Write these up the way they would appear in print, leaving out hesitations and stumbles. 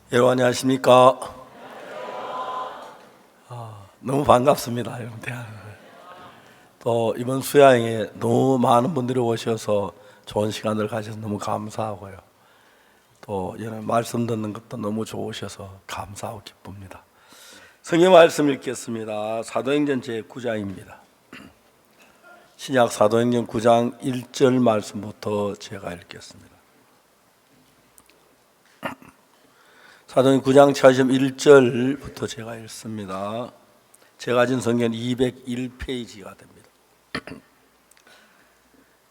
여러분 안녕하십니까? 너무 반갑습니다. 여러분 또 이번 수양에 너무 많은 분들이 오셔서 좋은 시간을 가져서 너무 감사하고요. 또 이런 말씀 듣는 것도 너무 좋으셔서 감사하고 기쁩니다. 성경 말씀 읽겠습니다. 사도행전 제9장입니다. 신약 사도행전 9장 1절 말씀부터 제가 읽겠습니다. 사도행전 9장 처음 1절부터 제가 읽습니다. 제가 가진 성경 201페이지가 됩니다.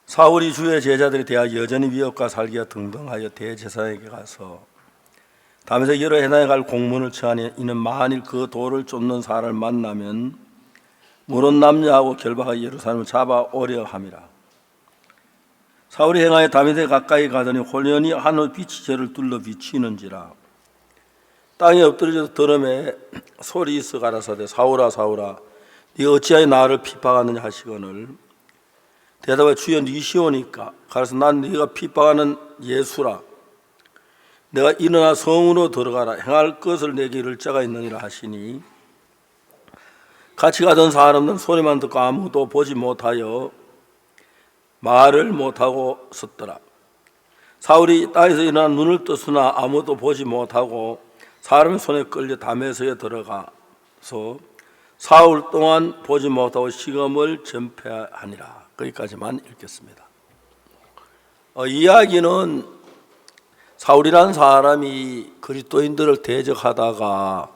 사울이 주의 제자들에 대하여 여전히 위협과 살기가 등등하여 대제사장에게 가서 다메섹 여러 해나에 갈 공문을 청하니 이는 만일 그 돌을 쫓는 사람을 만나면 물은 남녀하고 결박하여 예루살렘을 잡아오려 함이라. 사울이 행하여 다메섹 가까이 가더니 홀연히 하늘 빛이 저를 둘러 비치는지라. 땅에 엎드려져서 들음에 소리 있어 가라사대 사울아 사울아 네가 어찌하여 나를 핍박하느냐 하시거늘 대답하여 주여 니시오니까 가라사 난 네가 핍박하는 예수라. 내가 일어나 성으로 들어가라. 행할 것을 내게 이를 자가 있느니라 하시니 같이 가던 사람은 소리만 듣고 아무도 보지 못하여 말을 못하고 섰더라. 사울이 땅에서 일어나 눈을 뜨으나 아무도 보지 못하고 사람의 손에 끌려 다메섹에 들어가서 사흘 동안 보지 못하고 시험을 전폐하니라. 거기까지만 읽겠습니다. 이야기는 사울이라는 사람이 그리스도인들을 대적하다가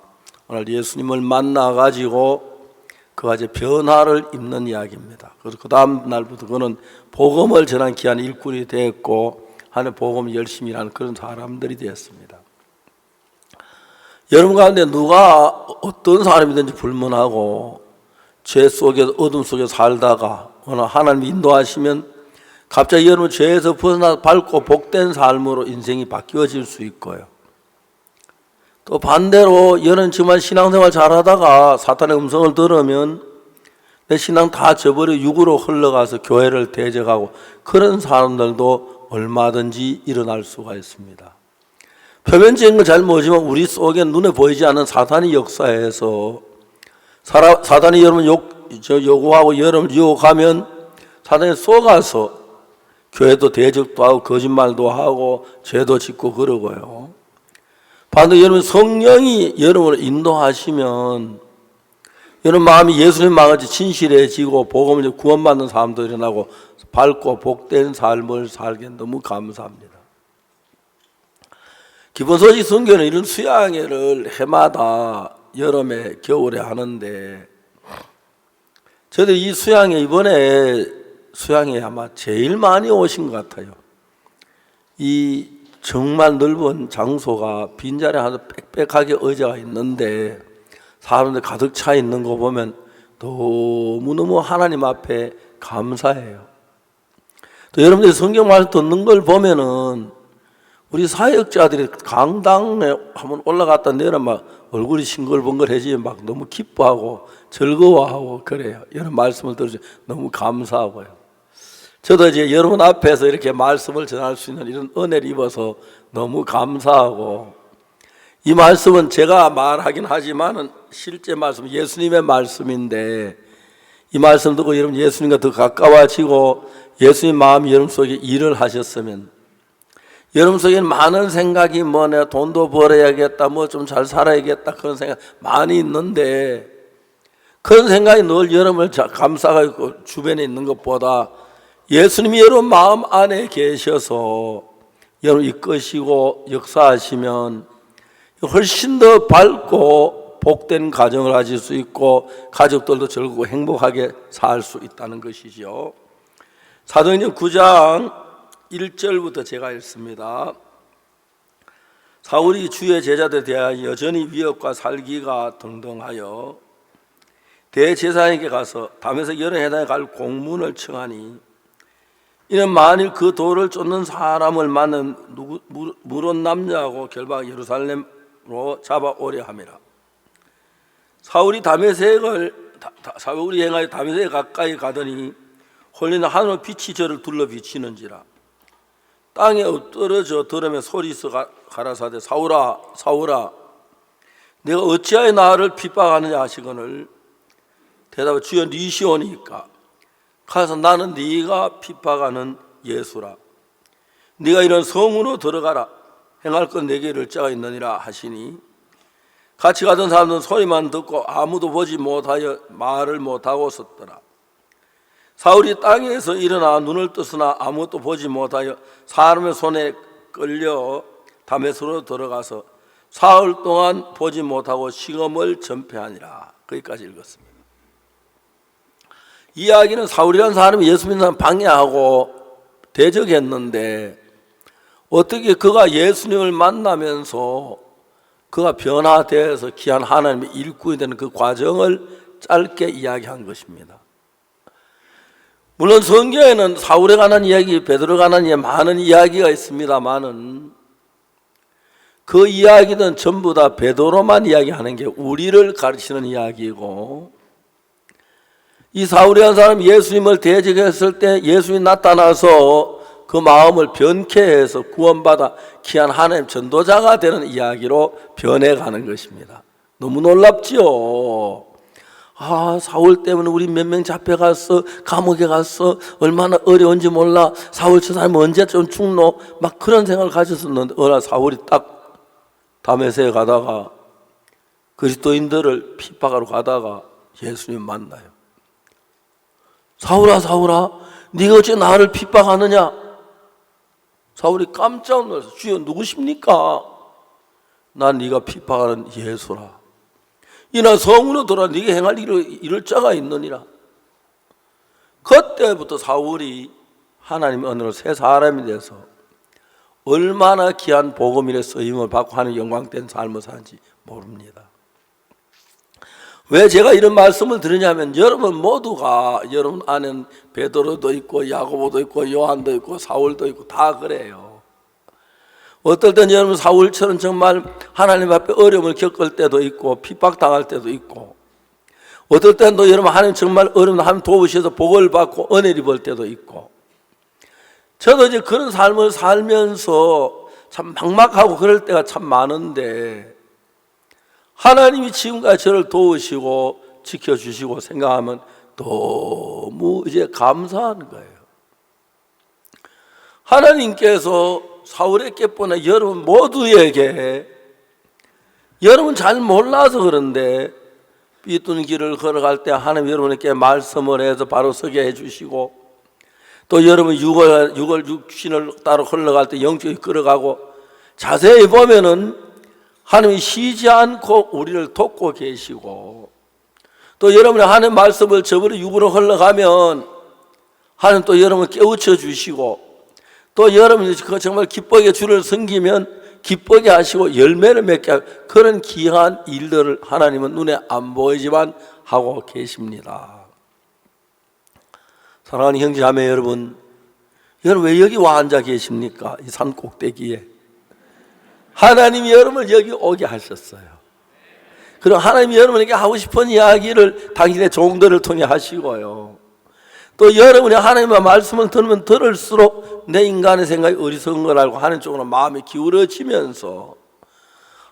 오늘 예수님을 만나가지고 그가 이제 변화를 입는 이야기입니다. 그래서 그 다음 날부터 그는 복음을 전한 귀한 일꾼이 되었고 하늘 복음을 열심히 하는 그런 사람들이 되었습니다. 여러분 가운데 누가 어떤 사람이든지 불문하고 죄 속에서 어둠 속에 살다가 오늘 하나님 인도하시면 갑자기 여러분 죄에서 벗어나 밝고 복된 삶으로 인생이 바뀌어질 수 있고요. 또 반대로 여러분 정말 신앙생활 잘하다가 사탄의 음성을 들으면 내 신앙 다 저버려 육으로 흘러가서 교회를 대적하고 그런 사람들도 얼마든지 일어날 수가 있습니다. 표면적인 건 잘 모르지만 우리 속에 눈에 보이지 않는 사탄이 역사해서 사탄이 여러분 요구하고 여러분을 유혹하면 사탄이 속아서 교회도 대적도 하고 거짓말도 하고 죄도 짓고 그러고요. 반대로 여러분 성령이 여러분을 인도하시면 여러분 마음이 예수님 마음같이 진실해지고 복음을 구원받는 사람도 일어나고 밝고 복된 삶을 살게 너무 감사합니다. 기본 소식 선교는 이런 수양회를 해마다 여름에 겨울에 하는데 저희들이 이 수양회 이번에 수양회 아마 제일 많이 오신 것 같아요. 이 정말 넓은 장소가 빈자리 하나 빽빽하게 의자가 있는데 사람들 가득 차 있는 거 보면 너무너무 하나님 앞에 감사해요. 또 여러분들이 성경 말씀 듣는 걸 보면은 우리 사역자들이 강당에 한번 올라갔다 내려면 막 얼굴이 싱글벙글해지면 막 너무 기뻐하고 즐거워하고 그래요. 이런 말씀을 들으시면 너무 감사하고요. 저도 이제 여러분 앞에서 이렇게 말씀을 전할 수 있는 이런 은혜를 입어서 너무 감사하고 이 말씀은 제가 말하긴 하지만은 실제 말씀 예수님의 말씀인데 이 말씀 듣고 여러분 예수님과 더 가까워지고 예수님 마음이 여러분 속에 일을 하셨으면 여러분 속에는 많은 생각이 내가 돈도 벌어야겠다, 좀 잘 살아야겠다 그런 생각 많이 있는데 그런 생각이 늘 여러분을 감싸고 주변에 있는 것보다 예수님이 여러분 마음 안에 계셔서 여러분 이끄시고 역사하시면 훨씬 더 밝고 복된 가정을 가질 수 있고 가족들도 즐겁고 행복하게 살 수 있다는 것이죠. 사도행전 9장 1절부터 제가 읽습니다. 사울이 주의 제자들에 대하여 여전히 위협과 살기가 등등하여 대제사장에게 가서 다메섹 여러 해나에 갈 공문을 청하니 이는 만일 그 돌을 쫓는 사람을 만난 물은 남녀하고 결박 예루살렘으로 잡아오려 함이라. 사울이 행하여 다메섹에 가까이 가더니 홀리는 하늘 빛이 저를 둘러 비치는지라. 땅에 엎드러져 들으며 소리서 가라사대 사울아 사울아 내가 어찌하여 나를 핍박하느냐 하시거늘 대답해 주여 니시오니까 가서 나는 네가 핍박하는 예수라 네가 이런 성으로 들어가라 행할 것 내게 이를 자가 있느니라 하시니 같이 가던 사람들은 소리만 듣고 아무도 보지 못하여 말을 못하고 섰더라. 사울이 땅에서 일어나 눈을 뜨으나 아무것도 보지 못하여 사람의 손에 끌려 다메섹으로 들어가서 사흘 동안 보지 못하고 식음을 전폐하니라. 거기까지 읽었습니다. 이 이야기는 사울이라는 사람이 예수 믿는 사람 방해하고 대적했는데 어떻게 그가 예수님을 만나면서 그가 변화되어서 귀한 하나님의 일꾼이 되는 그 과정을 짧게 이야기한 것입니다. 물론 성경에는 사울에 관한 이야기, 베드로에 관한 이야기 많은 이야기가 있습니다만은 그 이야기는 전부 다 베드로만 이야기하는 게 우리를 가르치는 이야기이고 이 사울이라는 사람이 예수님을 대적했을 때 예수님이 나타나서 그 마음을 변케 해서 구원받아 귀한 하나님 전도자가 되는 이야기로 변해가는 것입니다. 너무 놀랍지요. 사울 때문에 우리 몇 명 잡혀갔어, 감옥에 갔어, 얼마나 어려운지 몰라, 사울 저 사람이 언제쯤 죽노, 막 그런 생각을 가졌었는데 어느 날 사울이 딱 다메섹에 가다가 그리스도인들을 핍박하러 가다가 예수님 만나요. 사울아 사울아 네가 어째 나를 핍박하느냐? 사울이 깜짝 놀라서 주여 누구십니까? 난 네가 핍박하는 예수라. 이나 성으로 돌아 네가 행할 이를 자가 있느니라. 그때부터 사울이 하나님의 은혜로 새 사람이 돼서 얼마나 귀한 복음일의 쓰임을 받고 하는 영광된 삶을 사는지 모릅니다. 왜 제가 이런 말씀을 드리냐면 여러분 모두가 여러분 안에는 베드로도 있고 야고보도 있고 요한도 있고 사울도 있고 다 그래요. 어떨 땐 여러분 사울처럼 정말 하나님 앞에 어려움을 겪을 때도 있고 핍박당할 때도 있고 어떨 땐 또 여러분 하나님 정말 어려움 하나님 도우셔서 복을 받고 은혜를 입을 때도 있고 저도 이제 그런 삶을 살면서 참 막막하고 그럴 때가 참 많은데 하나님이 지금까지 저를 도우시고 지켜주시고 생각하면 너무 이제 감사한 거예요. 하나님께서 사울에게 보내 여러분 모두에게 여러분 잘 몰라서 그런데 삐뚤은 길을 걸어갈 때 하나님 여러분에게 말씀을 해서 바로 서게 해주시고 또 여러분 육신을 따로 흘러갈 때 영적이 끌어가고 자세히 보면은 하나님이 쉬지 않고 우리를 돕고 계시고 또 여러분이 하나님 말씀을 저버려 육으로 흘러가면 하나님 또 여러분을 깨우쳐 주시고 또 여러분이 정말 기쁘게 주를 섬기면 기쁘게 하시고 열매를 맺게 하고 그런 귀한 일들을 하나님은 눈에 안 보이지만 하고 계십니다. 사랑하는 형제 자매 여러분 왜 여기 와 앉아 계십니까? 이 산 꼭대기에 하나님이 여러분을 여기 오게 하셨어요. 그럼 하나님이 여러분에게 하고 싶은 이야기를 당신의 종들을 통해 하시고요. 또 여러분이 하나님의 말씀을 들으면 들을수록 내 인간의 생각이 어리석은 걸 알고 하나님 쪽으로 마음이 기울어지면서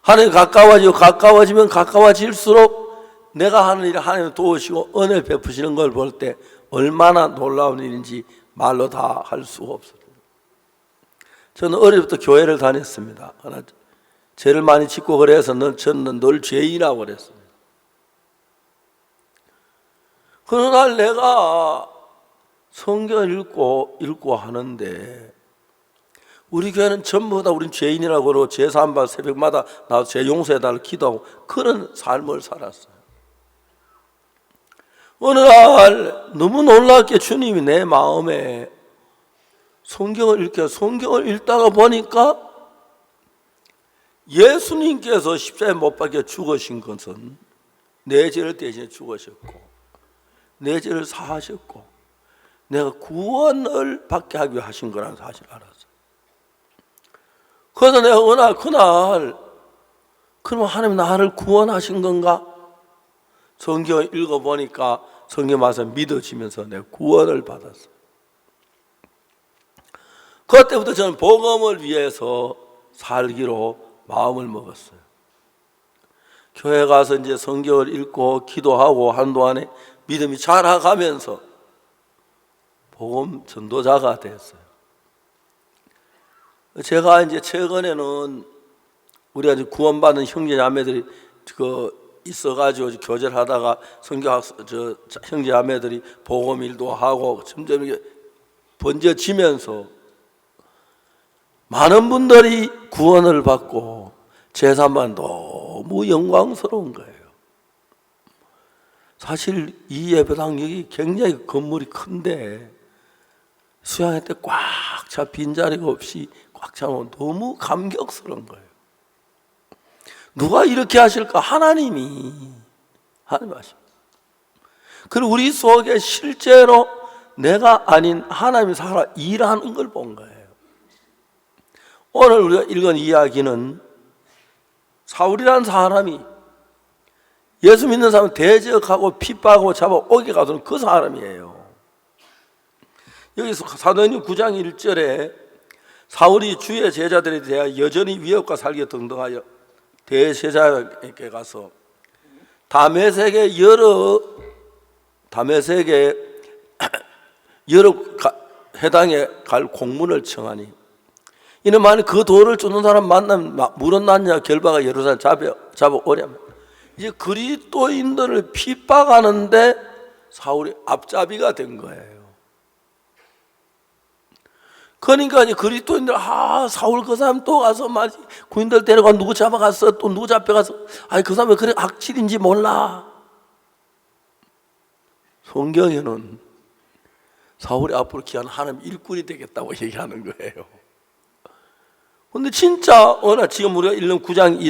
하나님 가까워지면 가까워질수록 내가 하는 일을 하나님 도우시고 은혜를 베푸시는 걸 볼 때 얼마나 놀라운 일인지 말로 다 할 수가 없어요. 저는 어릴 때부터 교회를 다녔습니다. 죄를 많이 짓고 그래서 저는 늘 죄인이라고 그랬습니다. 그느 날 내가 성경을 읽고 하는데 우리 교회는 전부 다 우린 죄인이라고 그러고 제3반 새벽마다 나와서 죄 용서해달라고 기도하고 그런 삶을 살았어요. 어느 날 너무 놀랍게 주님이 내 마음에 성경을 읽다가 보니까 예수님께서 십자가에 못 박혀 죽으신 것은 내 죄를 대신해 죽으셨고 내 죄를 사하셨고 내가 구원을 받게 하기 위해 하신 거라는 사실을 알았어요. 그래서 내가 어느 날 그날 그럼 하나님 나를 구원하신 건가? 성경을 읽어보니까 성경 말씀 믿어지면서 내가 구원을 받았어요. 그때부터 저는 복음을 위해서 살기로 마음을 먹었어요. 교회 가서 이제 성경을 읽고 기도하고 하는 동안에 믿음이 자라가면서 복음 전도자가 됐어요. 제가 이제 최근에는 우리가 이제 구원받은 형제자매들이 있어가지고 교제하다가 성경학습 형제자매들이 복음 일도 하고 점점 이게 번져지면서 많은 분들이 구원을 받고 제사만 너무 영광스러운 거예요. 사실 이 예배당 여기 굉장히 건물이 큰데 수양회 때 꽉 차 빈자리가 없이 꽉 차면 너무 감격스러운 거예요. 누가 이렇게 하실까? 하나님 하십니다. 그리고 우리 속에 실제로 내가 아닌 하나님이 살아 일하는 걸 본 거예요. 오늘 우리가 읽은 이야기는 사울이라는 사람이 예수 믿는 사람을 대적하고 핍박하고 잡아오게 가서는 그 사람이에요. 여기서 사도행전 9장 1절에 사울이 주의 제자들에 대하여 여전히 위협과 살기 등등하여 대제사장에게 가서 다메섹에 여러 해당에 갈 공문을 청하니 이는 만약 그 돌을 쫓는 사람 만나면 물어났냐 결바가 예루살렘 잡아오려면 이제 그리스도인들을 핍박하는데 사울이 앞잡이가 된 거예요. 그러니까 이제 그리스도인들 사울 그 사람 또 가서 막 군인들 데려가 누구 잡아갔어 또 누구 잡혀가서 그 사람 왜 그래 악질인지 몰라. 성경에는 사울이 앞으로 귀한 하나님 일꾼이 되겠다고 얘기하는 거예요. 근데 진짜 지금 우리가 읽는 9장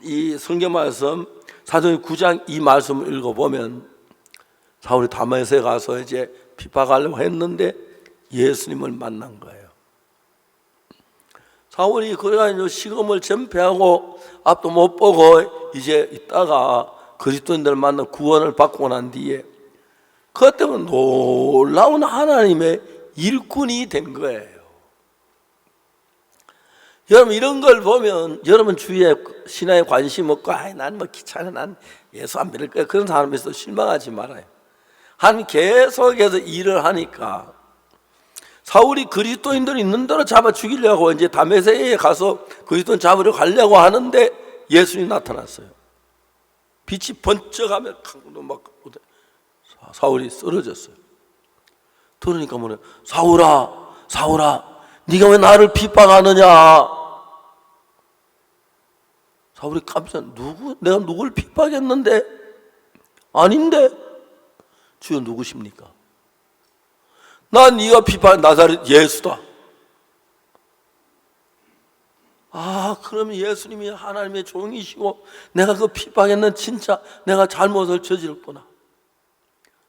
이 성경 말씀 사도행전 9장 이 말씀을 읽어보면 사울이 다메섹에 가서 이제 핍박하려고 했는데 예수님을 만난 거예요. 사울이 그래가지고 시험을 전폐하고 앞도 못 보고 이제 있다가 그리스도인들을 만나 구원을 받고 난 뒤에 그것 때문에 놀라운 하나님의 일꾼이 된 거예요. 여러분 이런 걸 보면 여러분 주위에 신앙에 관심 없고 난 뭐 귀찮아 난 예수 안 믿을 거야 그런 사람에서 실망하지 말아요. 하나님 계속해서 일을 하니까 사울이 그리스도인들이 있는 대로 잡아 죽이려고 이제 다메섹에 가서 그리스도인 잡으러 가려고 하는데 예수님이 나타났어요. 빛이 번쩍하며 막 사울이 쓰러졌어요. 그러니까 뭐래? 사울아 네가 왜 나를 핍박하느냐? 사울이 깜짝 내가 누굴 핍박했는데? 아닌데 주여 누구십니까? 난 네가 핍박한 나사렛 예수다. 그러면 예수님이 하나님의 종이시고 내가 그 핍박했는 진짜 내가 잘못을 저질렀구나.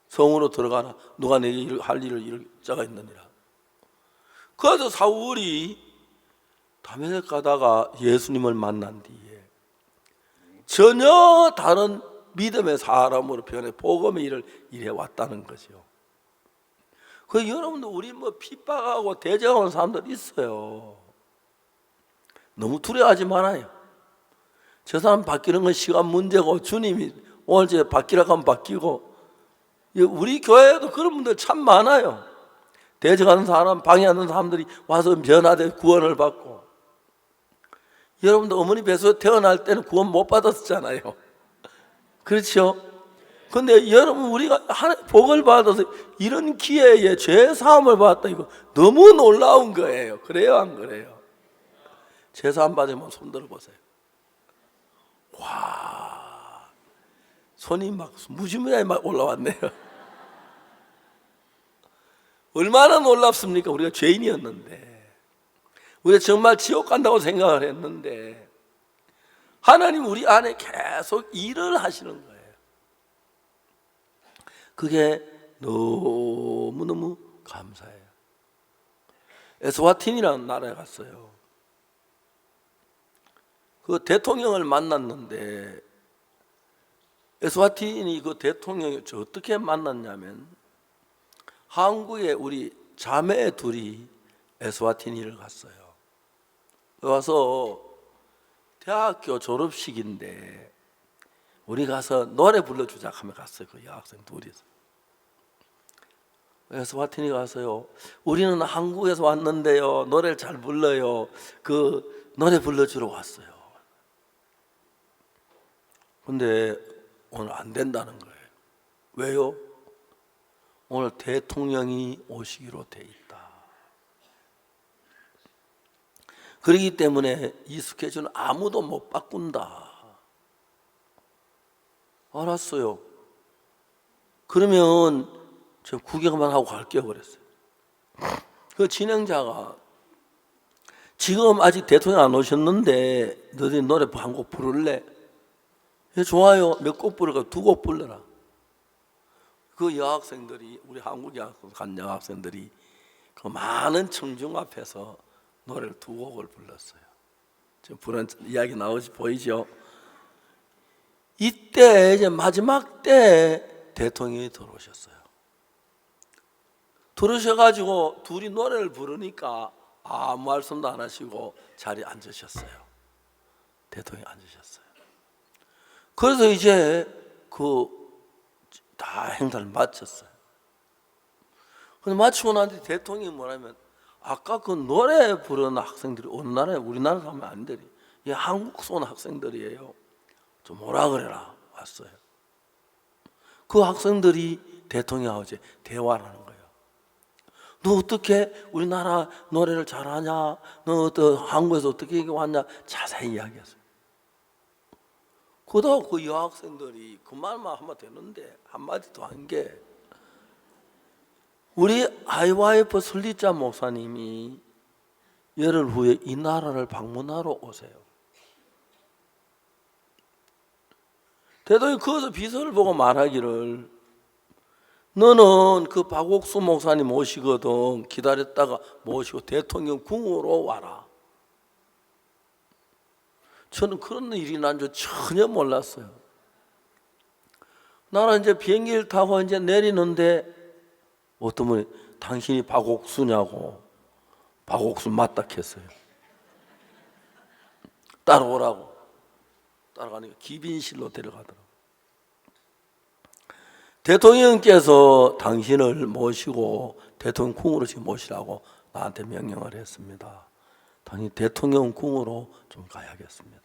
성으로 들어가나 누가 내게 할 일을 이룰 자가 있느니라. 그래서 사울이 다메섹 가다가 예수님을 만난 뒤에 전혀 다른 믿음의 사람으로 변해 복음의 일을 일해왔다는 거죠. 그 여러분들 우리 뭐 핍박하고 대적하는 사람들 있어요. 너무 두려워하지 말아요. 저 사람 바뀌는 건 시간 문제고 주님이 오늘 저 바뀌라고 하면 바뀌고 우리 교회에도 그런 분들 참 많아요. 대적하는 사람, 방해하는 사람들이 와서 변화돼 구원을 받고 여러분들 어머니 뱃속에 태어날 때는 구원 못 받았잖아요. 그렇죠? 근데 여러분 우리가 하나님 복을 받아서 이런 기회에 죄 사함을 받았다 이거 너무 놀라운 거예요. 그래요 안 그래요? 죄 사함 받으면 손 들어보세요. 와 손이 막 무지무지하게 막 올라왔네요. 얼마나 놀랍습니까? 우리가 죄인이었는데 우리가 정말 지옥 간다고 생각을 했는데 하나님 우리 안에 계속 일을 하시는 거예요. 그게 너무너무 감사해요. 에스와틴이라는 나라에 갔어요. 그 대통령을 만났는데 에스와틴이 그 대통령이 어떻게 만났냐면 한국에 우리 자매 둘이 에스와티니를 갔어요. 와서 대학교 졸업식인데 우리 가서 노래 불러주자 하면 갔어요. 그 여학생 둘이서. 에스와티니 가서요, 우리는 한국에서 왔는데요, 노래를 잘 불러요. 그 노래 불러주러 왔어요. 근데 오늘 안 된다는 거예요. 왜요? 오늘 대통령이 오시기로 돼 있다. 그렇기 때문에 이 스케줄은 아무도 못 바꾼다. 알았어요. 그러면 저 구경만 하고 갈게요 그랬어요. 그 진행자가 지금 아직 대통령 안 오셨는데 너희 노래 한 곡 부를래? 예, 좋아요. 몇 곡 부를까? 2곡 불러라. 그 여학생들이, 우리 한국 간 여학생들이 그 많은 청중 앞에서 노래를 2곡을 불렀어요. 지금 부른 이야기 나오지 보이죠? 이때 이제 마지막 때 대통령이 들어오셨어요. 들어오셔가지고 둘이 노래를 부르니까 아무 말씀도 안 하시고 자리에 앉으셨어요. 대통령이 앉으셨어요. 그래서 이제 그 다 행사를 마쳤어요. 근데 마치고 난 뒤에 대통령이 뭐냐면, 아까 그 노래 부르는 학생들이 어느 나라에, 우리나라 사람 아닌데 이 한국 쏜 학생들이에요. 좀 뭐라 그래라 왔어요. 그 학생들이 대통령하고 이제 대화를 하는 거예요. 너 어떻게 우리나라 노래를 잘하냐? 너 한국에서 어떻게 왔냐? 자세히 이야기했어요. 그러다가 그 여학생들이 그 말만 하면 되는데 한마디 더 한 게, 우리 IYF 설립자 목사님이 열흘 후에 이 나라를 방문하러 오세요. 대통령이 거기서 비서를 보고 말하기를, 너는 그 박옥수 목사님 모시거든 기다렸다가 모시고 대통령 궁으로 와라. 저는 그런 일이 난 줄 전혀 몰랐어요. 나는 이제 비행기를 타고 이제 내리는데 어떤 분이 당신이 박옥수냐고, 박옥수 맞다 했어요. 따라오라고. 따라가니까 기빈실로 데려가더라고요. 대통령께서 당신을 모시고 대통령 궁으로 지금 모시라고 나한테 명령을 했습니다. 당신 대통령 궁으로 좀 가야겠습니다.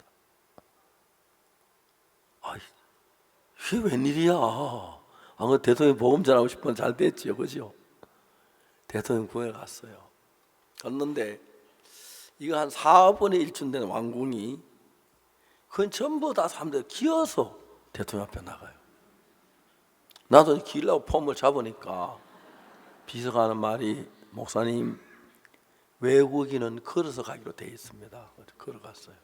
아, 이게 웬일이야? 그 대통령 복음 전하고 싶으면 잘 됐지요, 그죠? 대통령 궁에 갔어요. 갔는데 이거 한 4분의 1쯤 되는 왕궁이, 그건 전부 다 사람들 기어서 대통령 앞에 나가요. 나도 기려고 폼을 잡으니까 비서가 하는 말이, 목사님, 외국인은 걸어서 가기로 되어 있습니다. 걸어갔어요.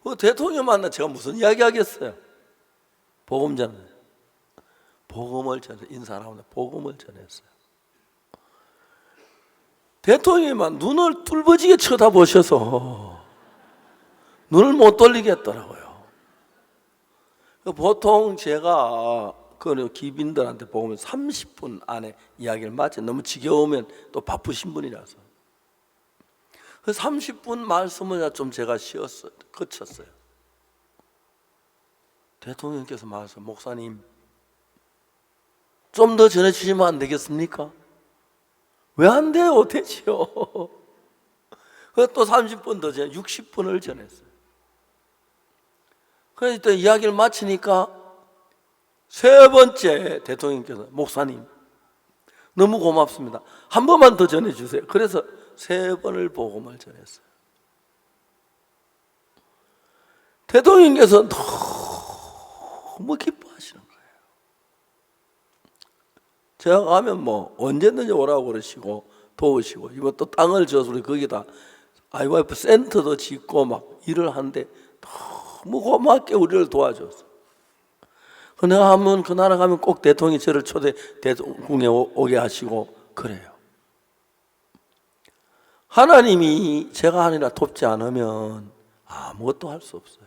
그 대통령 만나 제가 무슨 이야기 하겠어요? 복음 전해. 복음을 전해. 인사하는데 복음을 전했어요. 대통령만 눈을 뚫어지게 쳐다보셔서 눈을 못 돌리겠더라고요. 보통 제가 그 기빈들한테 보면 30분 안에 이야기를 마쳐. 너무 지겨우면 또 바쁘신 분이라서. 그 30분 말씀을 좀 제가 쉬었어요. 거쳤어요. 대통령께서 말씀, 목사님, 좀 더 전해주시면 안 되겠습니까? 왜 안 돼요? 되지요. 그래서 또 30분 더 전해, 60분을 전했어요. 그래서 또 이야기를 마치니까 세 번째 대통령께서, 목사님, 너무 고맙습니다. 한 번만 더 전해주세요. 그래서 3번을 복음을 전했어요. 대통령께서 너무 기뻐하시는 거예요. 제가 가면 뭐 언제든지 오라고 그러시고 도우시고, 이번 또 땅을 줘서 우리 거기다 IYF 센터도 짓고 막 일을 하는데 너무 고맙게 우리를 도와줬어. 내가 하면 그 나라 가면 꼭 대통령이 저를 초대 대통령궁에 오게 하시고 그래요. 하나님이 제가 하느라 돕지 않으면 아무것도 할 수 없어요.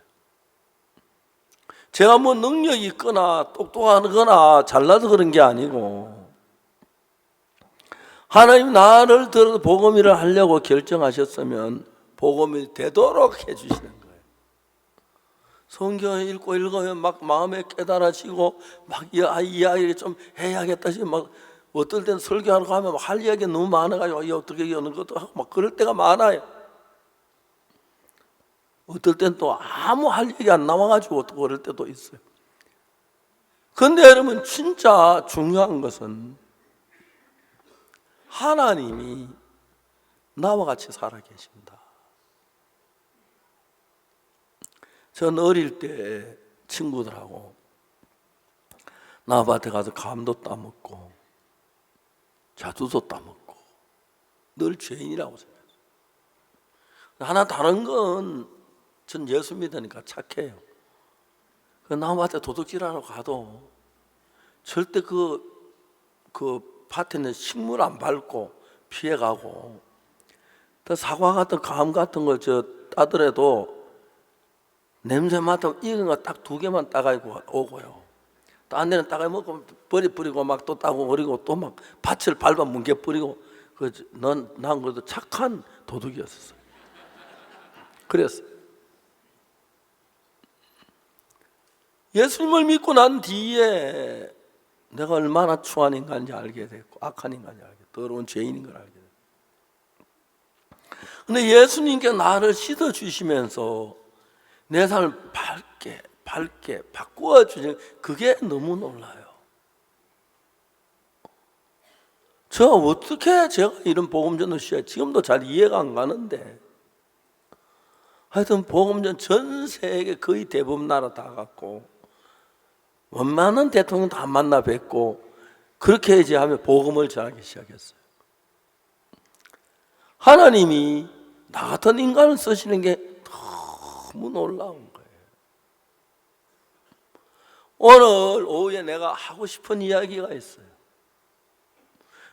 제가 뭐 능력이 있거나 똑똑하거나 잘나서 그런 게 아니고, 하나님 나를 들어서 복음일을 하려고 결정하셨으면 복음이 되도록 해주시는 거예요. 성경을 읽고 읽으면 막 마음에 깨달아지고 막 이야기를 좀 해야겠다 싶으면 막 어떨 때는 설교하러 가면 막 할 이야기가 너무 많아가지고 어떻게 여는 것도 하고 막 그럴 때가 많아요. 어떨 때는 또 아무 할 얘기 안 나와가지고 또 그럴 때도 있어요. 그런데 여러분 진짜 중요한 것은 하나님이 나와 같이 살아 계신다. 전 어릴 때 친구들하고 나무밭에 가서 감도 따먹고 자두도 따먹고 늘 죄인이라고 생각했어요. 하나 다른 건 전 예수 믿으니까 착해요. 그 나무밭에 도둑질하러 가도 절대 그 밭에는 식물 안 밟고 피해가고, 또 사과 같은 감같은 걸 따더라도 냄새 맡으면 익은 거 딱 2개만 따가지고 오고요. 또 안 되는 따가 먹고 버리고 막 또 따고 버리고 또 막 밭을 밟아 뭉개 버리고. 난 그래도 착한 도둑이었어요. 그랬어요. 예수님을 믿고 난 뒤에 내가 얼마나 추한 인간인지 알게 됐고 악한 인간인지 알게 됐고 더러운 죄인인 걸 알게 됐고, 근데 예수님께 나를 씻어주시면서 내 삶을 밝게 바꾸어 주시는 그게 너무 놀라요. 어떻게 제가 이런 복음전을 지금도 잘 이해가 안 가는데, 하여튼 복음전 전 세계 거의 대부분 나라 다 갔고 원만한 대통령 다 만나 뵙고 그렇게 이제 하면 복음을 전하기 시작했어요. 하나님이 나 같은 인간을 쓰시는 게 너무 놀라운 거예요. 오늘 오후에 내가 하고 싶은 이야기가 있어요.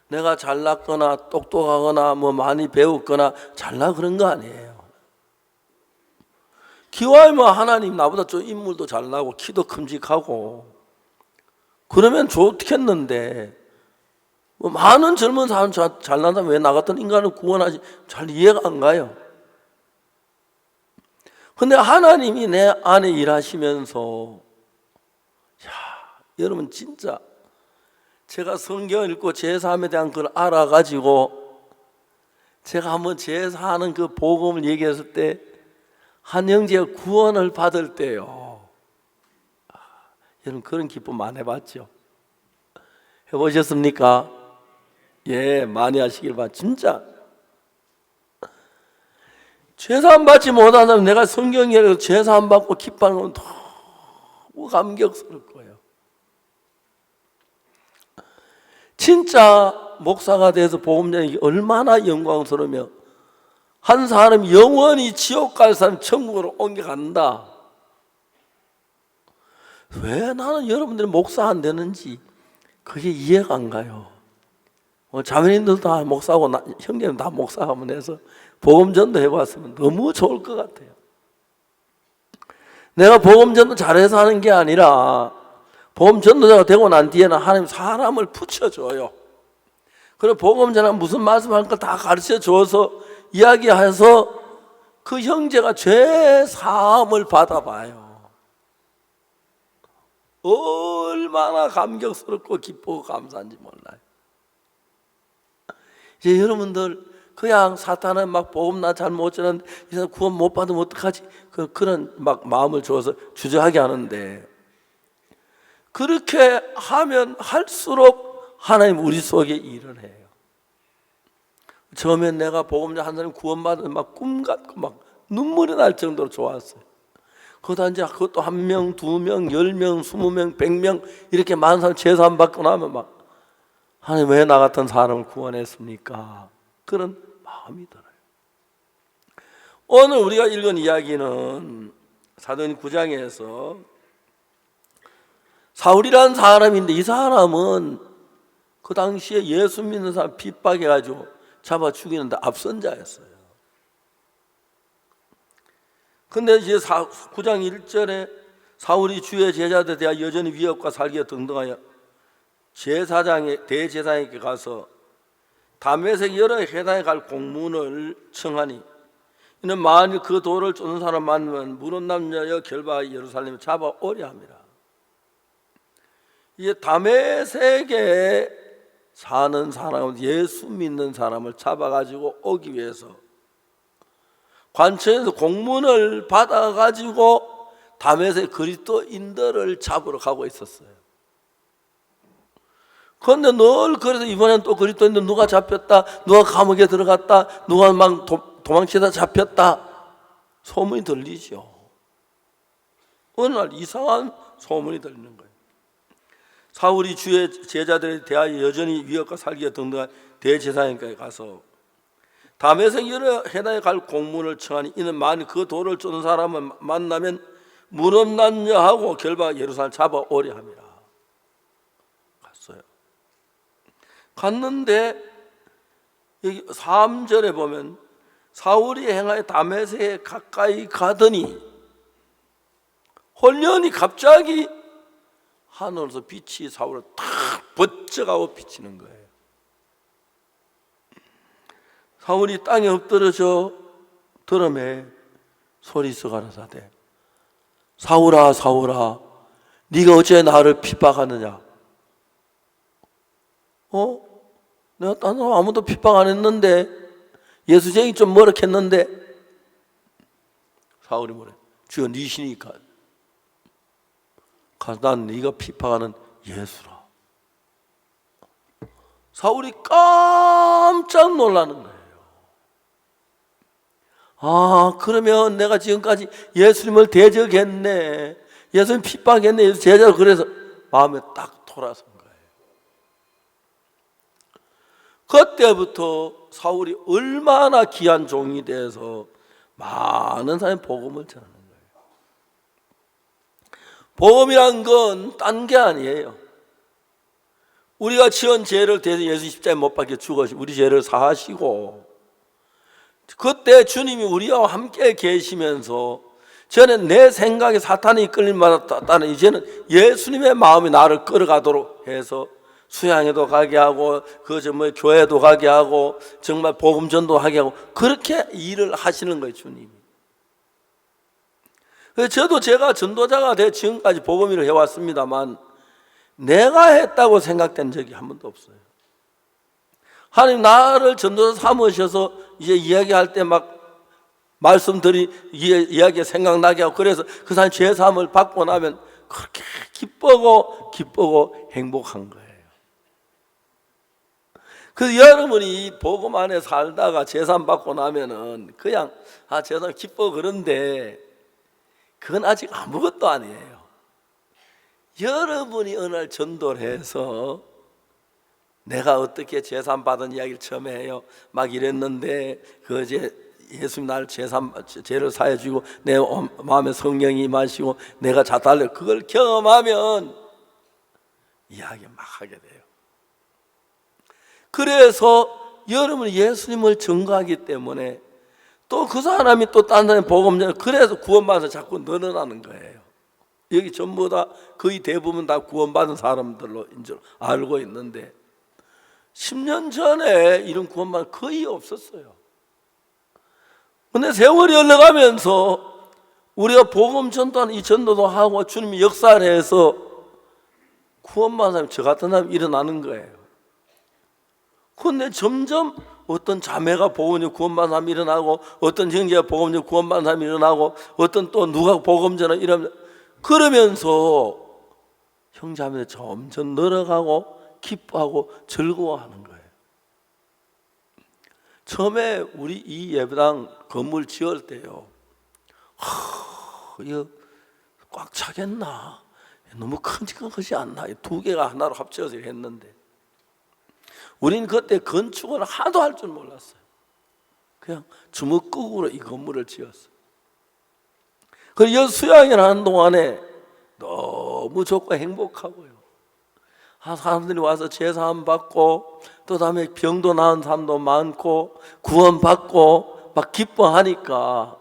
내가 잘났거나 똑똑하거나 많이 배웠거나 잘나 그런 거 아니에요. 기와이면 하나님 나보다 좀 인물도 잘나고 키도 큼직하고 그러면 좋겠는데 많은 젊은 사람 잘난다면 왜 나 같은 인간을 구원하지? 잘 이해가 안 가요. 근데 하나님이 내 안에 일하시면서 여러분 진짜 제가 성경을 읽고 제사함에 대한 걸 알아가지고 제가 한번 제사하는 그 복음을 얘기했을 때 한 형제가 구원을 받을 때요, 여러분 그런 기쁨 많이 해봤죠? 해보셨습니까? 예, 많이 하시길 바랍니다. 진짜 제사 받지 못한 사람 내가 성경에 제사 안 받고 기뻐하는 건 너무 감격스러울 거예요. 진짜 목사가 돼서 복음 전하기 얼마나 영광스러우며 한 사람이 영원히 지옥 갈 사람 천국으로 옮겨간다. 왜 나는 여러분들이 목사 안 되는지 그게 이해가 안 가요. 자매님들도 다 목사하고 형제는 다 목사하면 해서 복음전도 해봤으면 너무 좋을 것 같아요. 내가 복음전도 잘해서 하는 게 아니라 복음전도자가 되고 난 뒤에는 하나님 사람을 붙여줘요. 그리고 복음전하면 무슨 말씀하는 걸 다 가르쳐줘서 이야기해서 그 형제가 죄 사함을 받아봐요. 얼마나 감격스럽고 기쁘고 감사한지 몰라요. 이제 여러분들 그냥 사탄은 막 복음 나 잘 못 전하는데 이 사람 구원 못 받으면 어떡하지? 그런 막 마음을 줘서 주저하게 하는데, 그렇게 하면 할수록 하나님 우리 속에 일을 해요. 처음엔 내가 복음 한 사람 구원받으면 막 꿈 같고 막 눈물이 날 정도로 좋았어요. 그것도 1명, 2명, 10명, 20명, 100명 이렇게 많은 사람 제사 안 받고 나면 막 하나님 왜 나 같은 사람을 구원했습니까? 그런 마음이 들어요. 오늘 우리가 읽은 이야기는 사도행 9장에서 사울이라는 사람인데, 이 사람은 그 당시에 예수 믿는 사람 핍박해가지고 잡아 죽이는데 앞선 자였어요. 근데 이제 9장 1절에 사울이 주의 제자들에 대하여 여전히 위협과 살기가 등등하여 대제사장에게 가서 다메섹 여러 회당에 갈 공문을 청하니 이는 만일 그 도를 쫓는 사람 만나면 무릇 남녀여 결박 예루살렘에 잡아오려 함이라. 이제 다메섹에 사는 사람, 예수 믿는 사람을 잡아가지고 오기 위해서 관청에서 공문을 받아가지고 다메섹 그리스도인들을 잡으러 가고 있었어요. 그런데 늘 그래서 이번엔 또 그리스도인들 누가 잡혔다, 누가 감옥에 들어갔다, 누가 막 도망치다 잡혔다 소문이 들리죠. 어느 날 이상한 소문이 들리는 거예요. 사울이 주의 제자들에 대하여 여전히 위협과 살기가 등등한 대제사장에게 가서 다메섹 여러 회당에 갈 공문을 청하니 이는 만일 그 도를 쫓는 사람을 만나면 무릎 난여하고 결박 예루살렘 잡아오려 함이라. 갔어요. 갔는데 여기 3절에 보면 사울이 행하여 다메섹에 가까이 가더니 홀연히 갑자기 하늘에서 빛이 사울을 탁 번쩍하고 비치는 거예요. 사울이 땅에 엎드려져 들음에 소리서 가라사대 사울아 사울아 네가 어째 나를 핍박하느냐? 내가 딴 사람 아무도 핍박 안 했는데 예수쟁이 좀 머쓱했는데 사울이 뭐래? 주여 니시니까 난 네가 핍박하는 예수라. 사울이 깜짝 놀라는 거예요. 그러면 내가 지금까지 예수님을 대적했네, 예수님 핍박했네, 예수 제자로, 그래서 마음에 딱 돌아선 거예요. 그때부터 사울이 얼마나 귀한 종이 돼서 많은 사람이 복음을 전하는 거예요. 복음이란 건 딴 게 아니에요. 우리가 지은 죄를 대해서 예수 십자가에 못 박혀 죽으시고 우리 죄를 사하시고, 그때 주님이 우리와 함께 계시면서 저는 내 생각에 사탄이 이끌림 받았다는, 이제는 예수님의 마음이 나를 끌어가도록 해서 수양에도 가게 하고 교회도 가게 하고 정말 복음 전도하게 하고 그렇게 일을 하시는 거예요, 주님이. 그래서 저도 제가 전도자가 돼 지금까지 복음 일을 해왔습니다만 내가 했다고 생각된 적이 한 번도 없어요. 하나님 나를 전도자 삼으셔서 이제 이야기할 때 막 말씀들이 이야기가 생각나게 하고, 그래서 그 사람 죄사함을 받고 나면 그렇게 기쁘고 행복한 거예요. 그래서 여러분이 복음 안에 살다가 죄사함 받고 나면은 그냥 죄사함 기뻐, 그런데 그건 아직 아무것도 아니에요. 여러분이 어느 날 전도를 해서 내가 어떻게 죄사함 받은 이야기를 처음 해요. 막 이랬는데 예수님 날 죄를 사해 주고 내 마음에 성령이 임하시고 내가 자달려, 그걸 경험하면 이야기 막 하게 돼요. 그래서 여러분이 예수님을 증거하기 때문에 또 그 사람이 또 딴 사람이 복음 전해, 그래서 구원받아서 자꾸 늘어나는 거예요. 여기 전부 다 거의 대부분 다 구원받은 사람들로 인줄 알고 있는데 10년 전에 이런 구원받은 거의 없었어요. 근데 세월이 흘러가면서 우리가 복음 전도하는 이 전도도 하고 주님이 역사를 해서 구원받은 사람이 저 같은 사람이 일어나는 거예요. 그런데 점점 어떤 자매가 복음 구원받은 사람이 일어나고, 어떤 형제가 복음 구원받은 사람이 일어나고, 어떤 또 누가 복음 전에 그러면서 형제자매들 점점 늘어가고 기뻐하고 즐거워하는 거예요. 처음에 우리 이 예배당 건물 지을 때요, 이거 꽉 차겠나, 너무 큰 것이 않나, 두 개가 하나로 합쳐서 했는데 우리는 그때 건축을 하도 할 줄 몰랐어요. 그냥 주먹국으로 이 건물을 지었어요. 그래서 수양을 하는 동안에 너무 좋고 행복하고요. 사람들이 와서 제사함 받고 또 다음에 병도 나은 사람도 많고 구원받고 막 기뻐하니까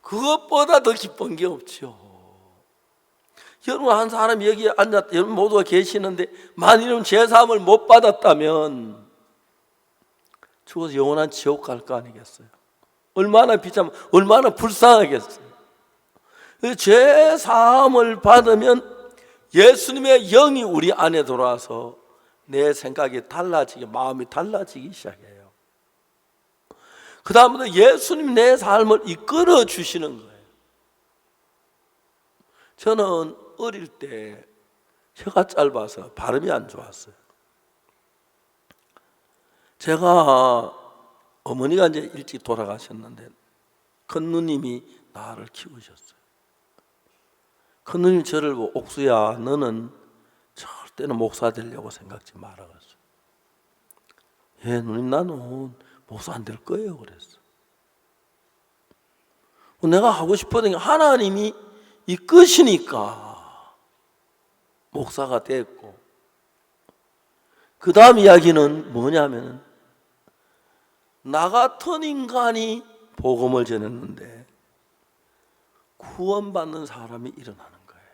그것보다 더 기쁜 게 없죠. 여러분 한 사람이 여기 앉았다, 여러분 모두가 계시는데 만일 제사함을 못 받았다면 죽어서 영원한 지옥 갈 거 아니겠어요? 얼마나 비참하면 얼마나 불쌍하겠어요. 죄 사함을 받으면 예수님의 영이 우리 안에 들어와서 내 생각이 달라지기, 마음이 달라지기 시작해요. 그 다음부터 예수님 내 삶을 이끌어 주시는 거예요. 저는 어릴 때 혀가 짧아서 발음이 안 좋았어요. 제가 어머니가 이제 일찍 돌아가셨는데 큰 누님이 나를 키우셨어요. 큰 누님이 저를 보고 옥수야, 너는 절대는 목사 되려고 생각지 말아갔어요. 예, 누님, 나는 목사 안 될 거예요. 그랬어. 내가 하고 싶었던 게 하나님이 이끄시니까 목사가 됐고, 그 다음 이야기는 뭐냐면 나 같은 인간이 복음을 전했는데 구원받는 사람이 일어나는 거예요.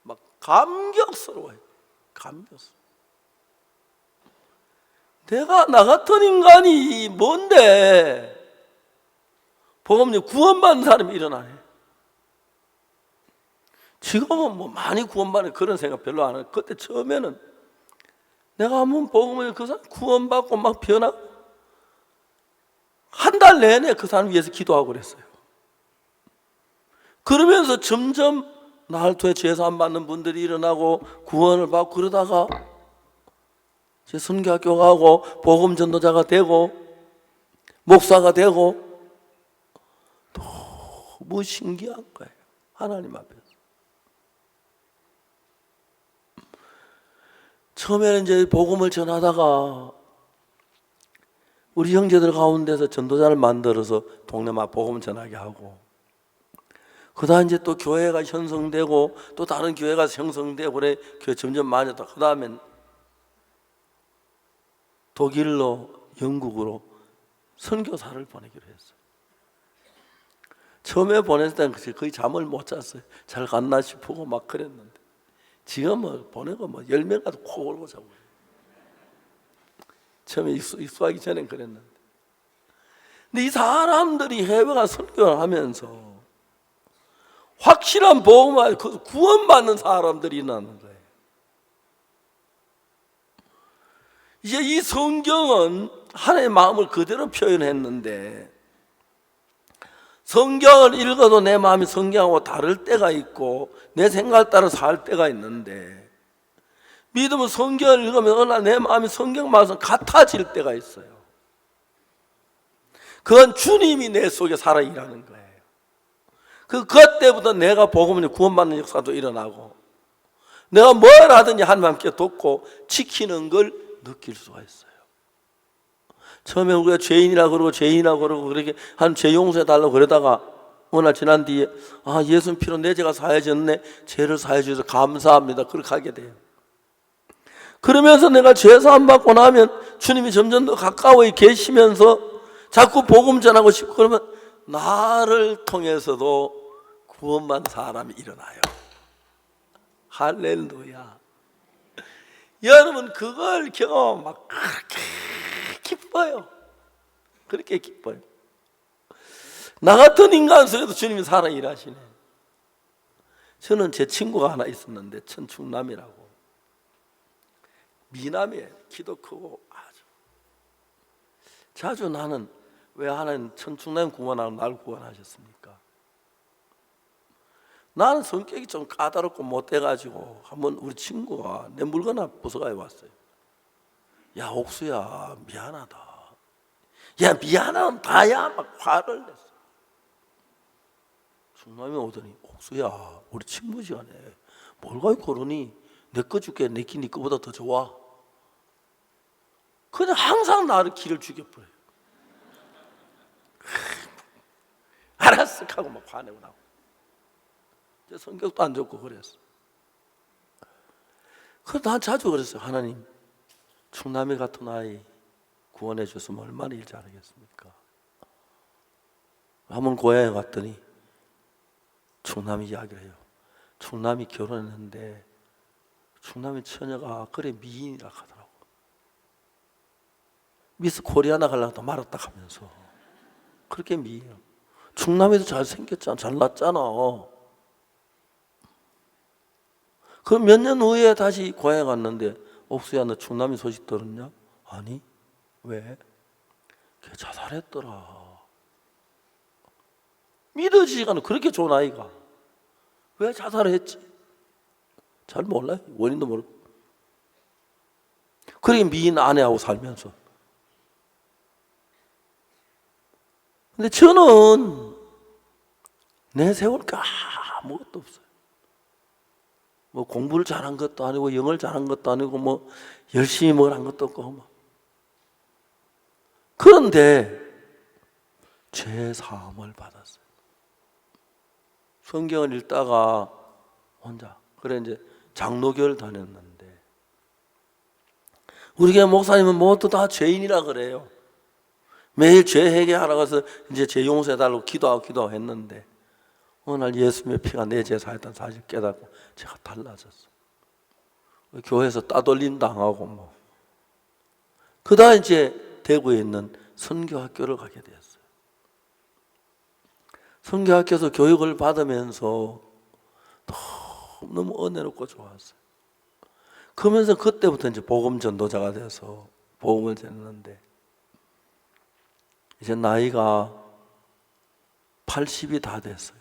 막 감격스러워요. 감격스러워. 내가 나 같은 인간이 뭔데 복음을 구원받는 사람이 일어나네. 지금은 뭐 많이 구원받는 그런 생각 별로 안 해요. 그때 처음에는 내가 한번 복음을 그 사람 구원받고 막 변하고 한 달 내내 그 사람 위해서 기도하고 그랬어요. 그러면서 점점 나를 통해 죄사함 받는 분들이 일어나고 구원을 받고 그러다가 제 선교학교 가고 복음 전도자가 되고 목사가 되고 너무 신기한 거예요. 하나님 앞에서. 처음에는 이제 복음을 전하다가 우리 형제들 가운데서 전도자를 만들어서 동네마다 복음 전하게 하고, 그 다음 이제 또 교회가 형성되고 또 다른 교회가 형성되고 그래 교회 점점 많아졌다. 그 다음엔 독일로 영국으로 선교사를 보내기로 했어요. 처음에 보냈을 때는 거의 잠을 못 잤어요. 잘 갔나 싶고 막 그랬는데 지금은 보내고 뭐 10명 가도 코 골고 자고. 처음에 입수하기 전엔 그랬는데. 근데 이 사람들이 해외가 선교를 하면서 확실한 복음을 구원받는 사람들이 일어나는 거예요. 이제 이 성경은 하나님의 마음을 그대로 표현했는데 성경을 읽어도 내 마음이 성경하고 다를 때가 있고 내 생각을 따라 살 때가 있는데 믿음은 성경을 읽으면 어느 날 내 마음이 성경 말씀 같아질 때가 있어요. 그건 주님이 내 속에 살아 일하는 거예요. 그때부터 내가 복음을 구원받는 역사도 일어나고 내가 뭘 하든지 하나님 함께 돕고 지키는 걸 느낄 수가 있어요. 처음에 우리가 죄인이라 그러고 그렇게 한 죄 용서해 달라고 그러다가 어느 날 지난 뒤에 예수님 피로 내 죄가 사해졌네, 죄를 사해 주셔서 감사합니다, 그렇게 하게 돼요. 그러면서 내가 죄 사함 받고 나면 주님이 점점 더 가까이 계시면서 자꾸 복음 전하고 싶고 그러면 나를 통해서도 구원받는 사람이 일어나요. 할렐루야. 여러분 그걸 경험하면 막 그렇게 기뻐요. 그렇게 기뻐요. 나 같은 인간 속에도 주님이 살아 일하시네. 저는 제 친구가 하나 있었는데 천충남이라고, 미남이에요. 키도 크고 아주. 자주 나는 왜 하나님 천충남 구원하고 날 구원하셨습니까? 나는 성격이 좀 까다롭고 못돼가지고 한번 우리 친구가 내 물건 하나 부숴가지고 왔어요. 야 옥수야 미안하다. 야 미안하면 다야. 막 화를 냈어. 충남이 오더니 옥수야 우리 친구 시간에 뭘 가지고 그러니? 내 거 줄게. 내 기 네 거보다 더 좋아. 그냥 항상 나를 기를 죽여버려요. 알았어 하고 막 화내고 나고. 성격도 안 좋고 그랬어. 그래서 난 자주 그랬어요. 하나님 충남이 같은 아이 구원해 줬으면 얼마나 일 잘하겠습니까? 한번 고향에 갔더니 충남이 이야기를 해요. 충남이 결혼했는데 충남의 처녀가 그래 미인이라 하더라고. 미스 코리아 나가려고 말았다 하면서 그렇게 미인이야. 충남에도 잘생겼잖아. 잘났잖아. 그럼 몇 년 후에 다시 고향에 갔는데 옥수야 너 충남이 소식 들었냐? 아니. 왜? 걔 자살했더라. 믿어지지가 않아. 그렇게 좋은 아이가 왜 자살을 했지? 잘 몰라요. 원인도 모르고. 그렇게 미인 아내하고 살면서. 근데 저는 내세우니까 아무것도 없어요. 뭐 공부를 잘한 것도 아니고 영어를 잘한 것도 아니고 뭐 열심히 뭘 한 것도 없고 뭐. 그런데 죄 사함을 받았어요. 성경을 읽다가 혼자 그래 이제 장로교를 다녔는데 우리 교회 목사님은 모두 다 죄인이라 그래요. 매일 죄 회개하라고 해서 이제 죄 용서해달라고 기도하고 했는데 어느 날 예수님의 피가 내 죄 사했다는 사실 깨닫고 제가 달라졌어. 교회에서 따돌림 당하고 뭐 그다음 이제 대구에 있는 선교학교를 가게 되었어요. 선교학교에서 교육을 받으면서 너무 은혜롭고 좋았어요. 그러면서 그때부터 이제 복음 전도자가 돼서 복음을 전했는데 이제 나이가 80이 다 됐어요.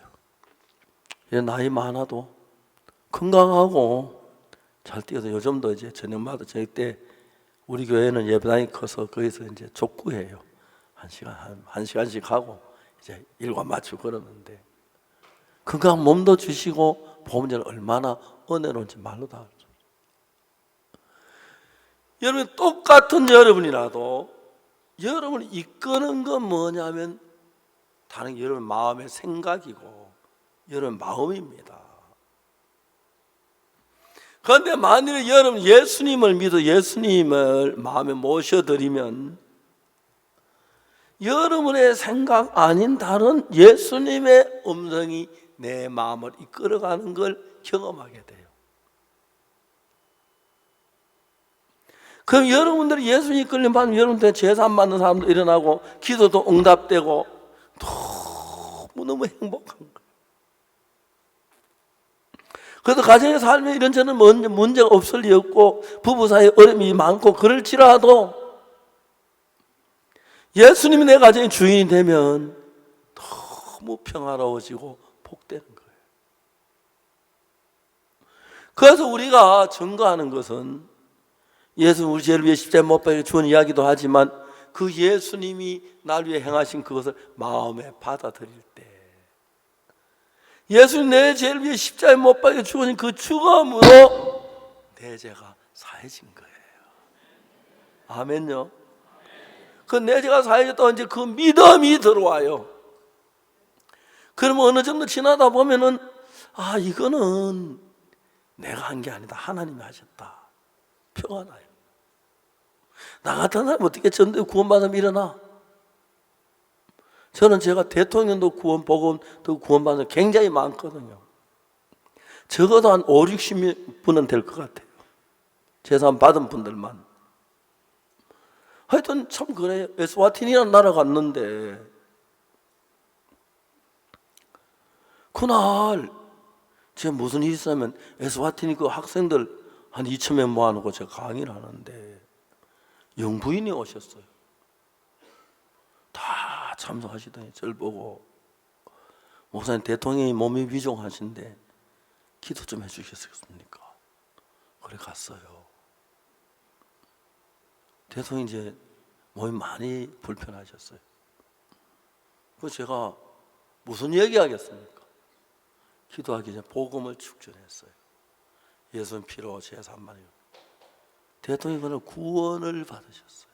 이제 나이 많아도 건강하고 잘 뛰어서 요즘도 이제 저녁마다 저녁 때 우리 교회는 예배당이 커서 거기서 이제 족구해요. 한 시간씩 하고 이제 일과 맞추고 그러는데 건강 몸도 주시고 복음전을 얼마나 은혜로운지 말로 다 알죠. 여러분 똑같은 여러분이라도 여러분을 이끄는 건 뭐냐면 다른 여러분 마음의 생각이고 여러분 마음입니다. 그런데 만일 여러분 예수님을 믿어 예수님을 마음에 모셔드리면 여러분의 생각 아닌 다른 예수님의 음성이 내 마음을 이끌어가는 걸 경험하게 돼요. 그럼 여러분들이 예수님 이끌림 받으면 여러분들 제산 받는 사람도 일어나고 기도도 응답되고 너무너무 행복한 거예요. 그래서 가정의 삶에 이런저런 문제가 없을 리 없고 부부 사이에 어려움이 많고 그럴지라도 예수님이 내 가정의 주인이 되면 너무 평화로워지고 복되는 거예요. 그래서 우리가 증거하는 것은 예수님 우리 죄를 위해 십자가에 못 박혀 죽은 이야기도 하지만 그 예수님이 날 위해 행하신 그것을 마음에 받아들일 때 예수님 내 죄를 위해 십자가에 못 박혀 죽은 그 죽음으로 내 죄가 사해진 거예요. 아멘요. 그 내 죄가 사해졌다고 이제 그 믿음이 들어와요. 그러면 어느 정도 지나다 보면은 이거는 내가 한 게 아니다. 하나님이 하셨다. 표가 나요. 나 같은 사람 어떻게 전도에 구원받으면 일어나? 저는 제가 대통령도 구원, 복음도 구원받은 굉장히 많거든요. 적어도 한 5, 60분은 될 것 같아요. 재산 받은 분들만. 하여튼 참 그래요. 에스와티니라는 나라 갔는데 그날 제가 무슨 일이 있었냐면 에스와티니 그 학생들 한 2,000명 모아놓고 제가 강의를 하는데 영부인이 오셨어요. 다 참석하시더니 저를 보고 목사님 대통령이 몸이 위중하신데 기도 좀 해주시겠습니까? 그래 갔어요. 대통령이 이제 몸이 많이 불편하셨어요. 그래서 제가 무슨 얘기하겠습니까? 기도하기 전에 복음을 축전했어요. 예수님 피로 죄 산만해요. 대통령이 그날 구원을 받으셨어요.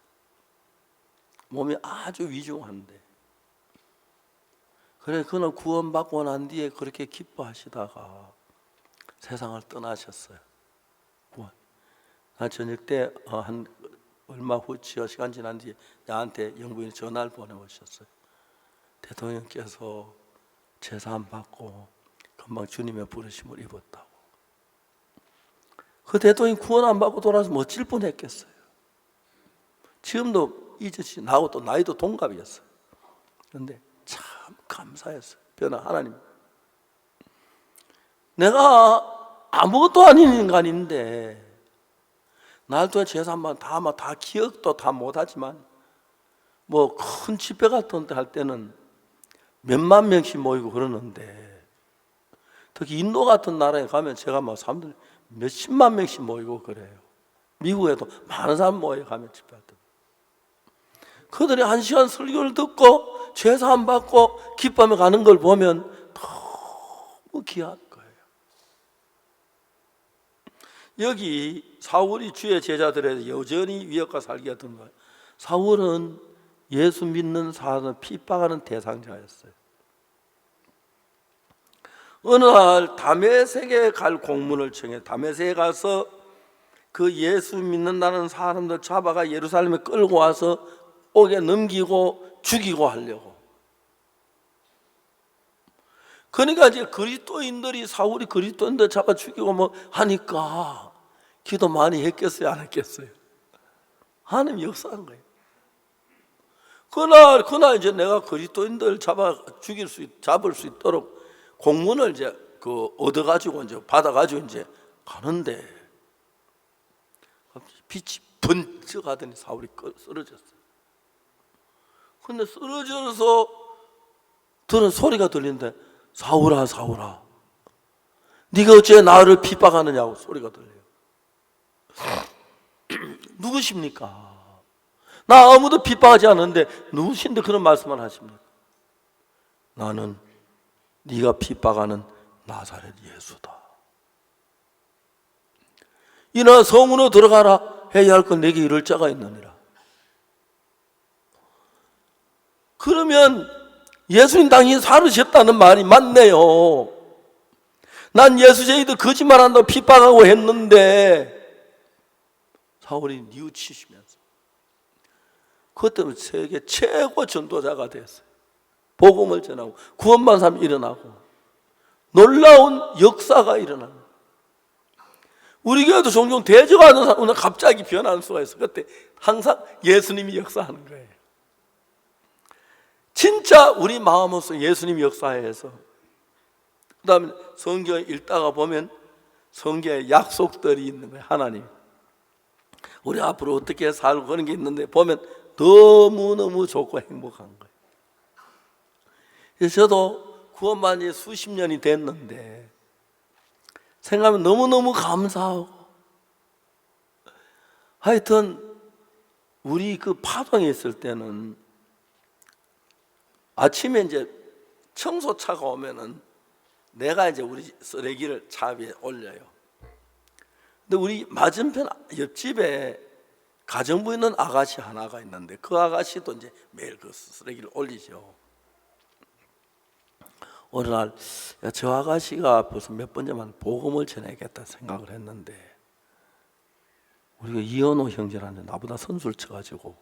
몸이 아주 위중한데 그래 그날 구원받고 난 뒤에 그렇게 기뻐하시다가 세상을 떠나셨어요. 구원. 나 저녁 때 한 얼마 후 시간 지난 뒤에 나한테 영부인이 전화를 보내오셨어요. 대통령께서 제사함 받고 금방 주님의 부르심을 입었다고. 그 대통령이 구원 안 받고 돌아서 뭐 어쩔 뻔했겠어요. 지금도 이저씨 나하고 또 나이도 동갑이었어요. 그런데 참 감사했어요. 변화 하나님. 내가 아무것도 아닌 인간인데 날도 제사만 다 기억도 다 못하지만 뭐 큰 집회 같은 데 할 때는 몇만 명씩 모이고 그러는데 특히 인도 같은 나라에 가면 제가 막 사람들 몇십만 명씩 모이고 그래요. 미국에도 많은 사람 모여 가면 집회할 때 그들이 1시간 설교를 듣고 제사 안 받고 기뻐하며 가는 걸 보면 너무 귀한 거예요. 여기 사울이 주의 제자들에게 여전히 위협과 살기가 든 거예요. 사울은 예수 믿는 사람을 핍박하는 대상자였어요. 어느 날 다메섹에 갈 공문을 청해 다메섹에 가서 그 예수 믿는다는 사람들 잡아가 예루살렘에 끌고 와서 옥에 넘기고 죽이고 하려고. 그러니까 이제 그리스도인들이 사울이 그리스도인들 잡아 죽이고 뭐 하니까 기도 많이 했겠어요, 안 했겠어요? 하나님 역사한 거예요. 그날 이제 내가 그리스도인들 잡을 수 있도록 공문을 이제 얻어가지고 이제 받아가지고 이제 가는데 빛이 번쩍 하더니 사울이 쓰러졌어요. 근데 쓰러져서 들은 소리가 들리는데 사울아 사울아 네가 어째 나를 핍박하느냐고 소리가 들려요. 누구십니까? 나 아무도 핍박하지 않는데 누구신데 그런 말씀을 하십니까? 나는 네가 핍박하는 나사렛 예수다. 이나 성으로 들어가라. 해야 할 건 내게 이를 자가 있느니라. 그러면 예수님 당신이 살으셨다는 말이 맞네요. 난 예수쟁이도 거짓말한다고 핍박하고 했는데 사울이 뉘우치시면서 그것 때문에 세계 최고 전도자가 됐어요. 복음을 전하고 구원받은 사람이 일어나고 놀라운 역사가 일어나는. 우리 교회도 종종 대적하는 사람은 갑자기 변하는 수가 있어요. 그때 항상 예수님이 역사하는 거예요. 진짜 우리 마음으로서 예수님이 역사해서 그 다음에 성경을 읽다가 보면 성경에 약속들이 있는 거예요. 하나님 우리 앞으로 어떻게 살고 그런 게 있는데 보면 너무너무 좋고 행복한 거예요. 그래서 저도 구원받은 지 수십 년이 됐는데 생각하면 너무너무 감사하고 하여튼 우리 그 파동에 있을 때는 아침에 이제 청소차가 오면은 내가 이제 우리 쓰레기를 차 위에 올려요. 근데 우리 맞은편 옆집에 가정부 있는 아가씨 하나가 있는데 그 아가씨도 이제 매일 그 쓰레기를 올리죠. 어느 날 저 아가씨가 벌써 몇 번째만 복음을 전해야겠다 생각을 했는데 우리가 이현호 형제라는 나보다 선수를 쳐가지고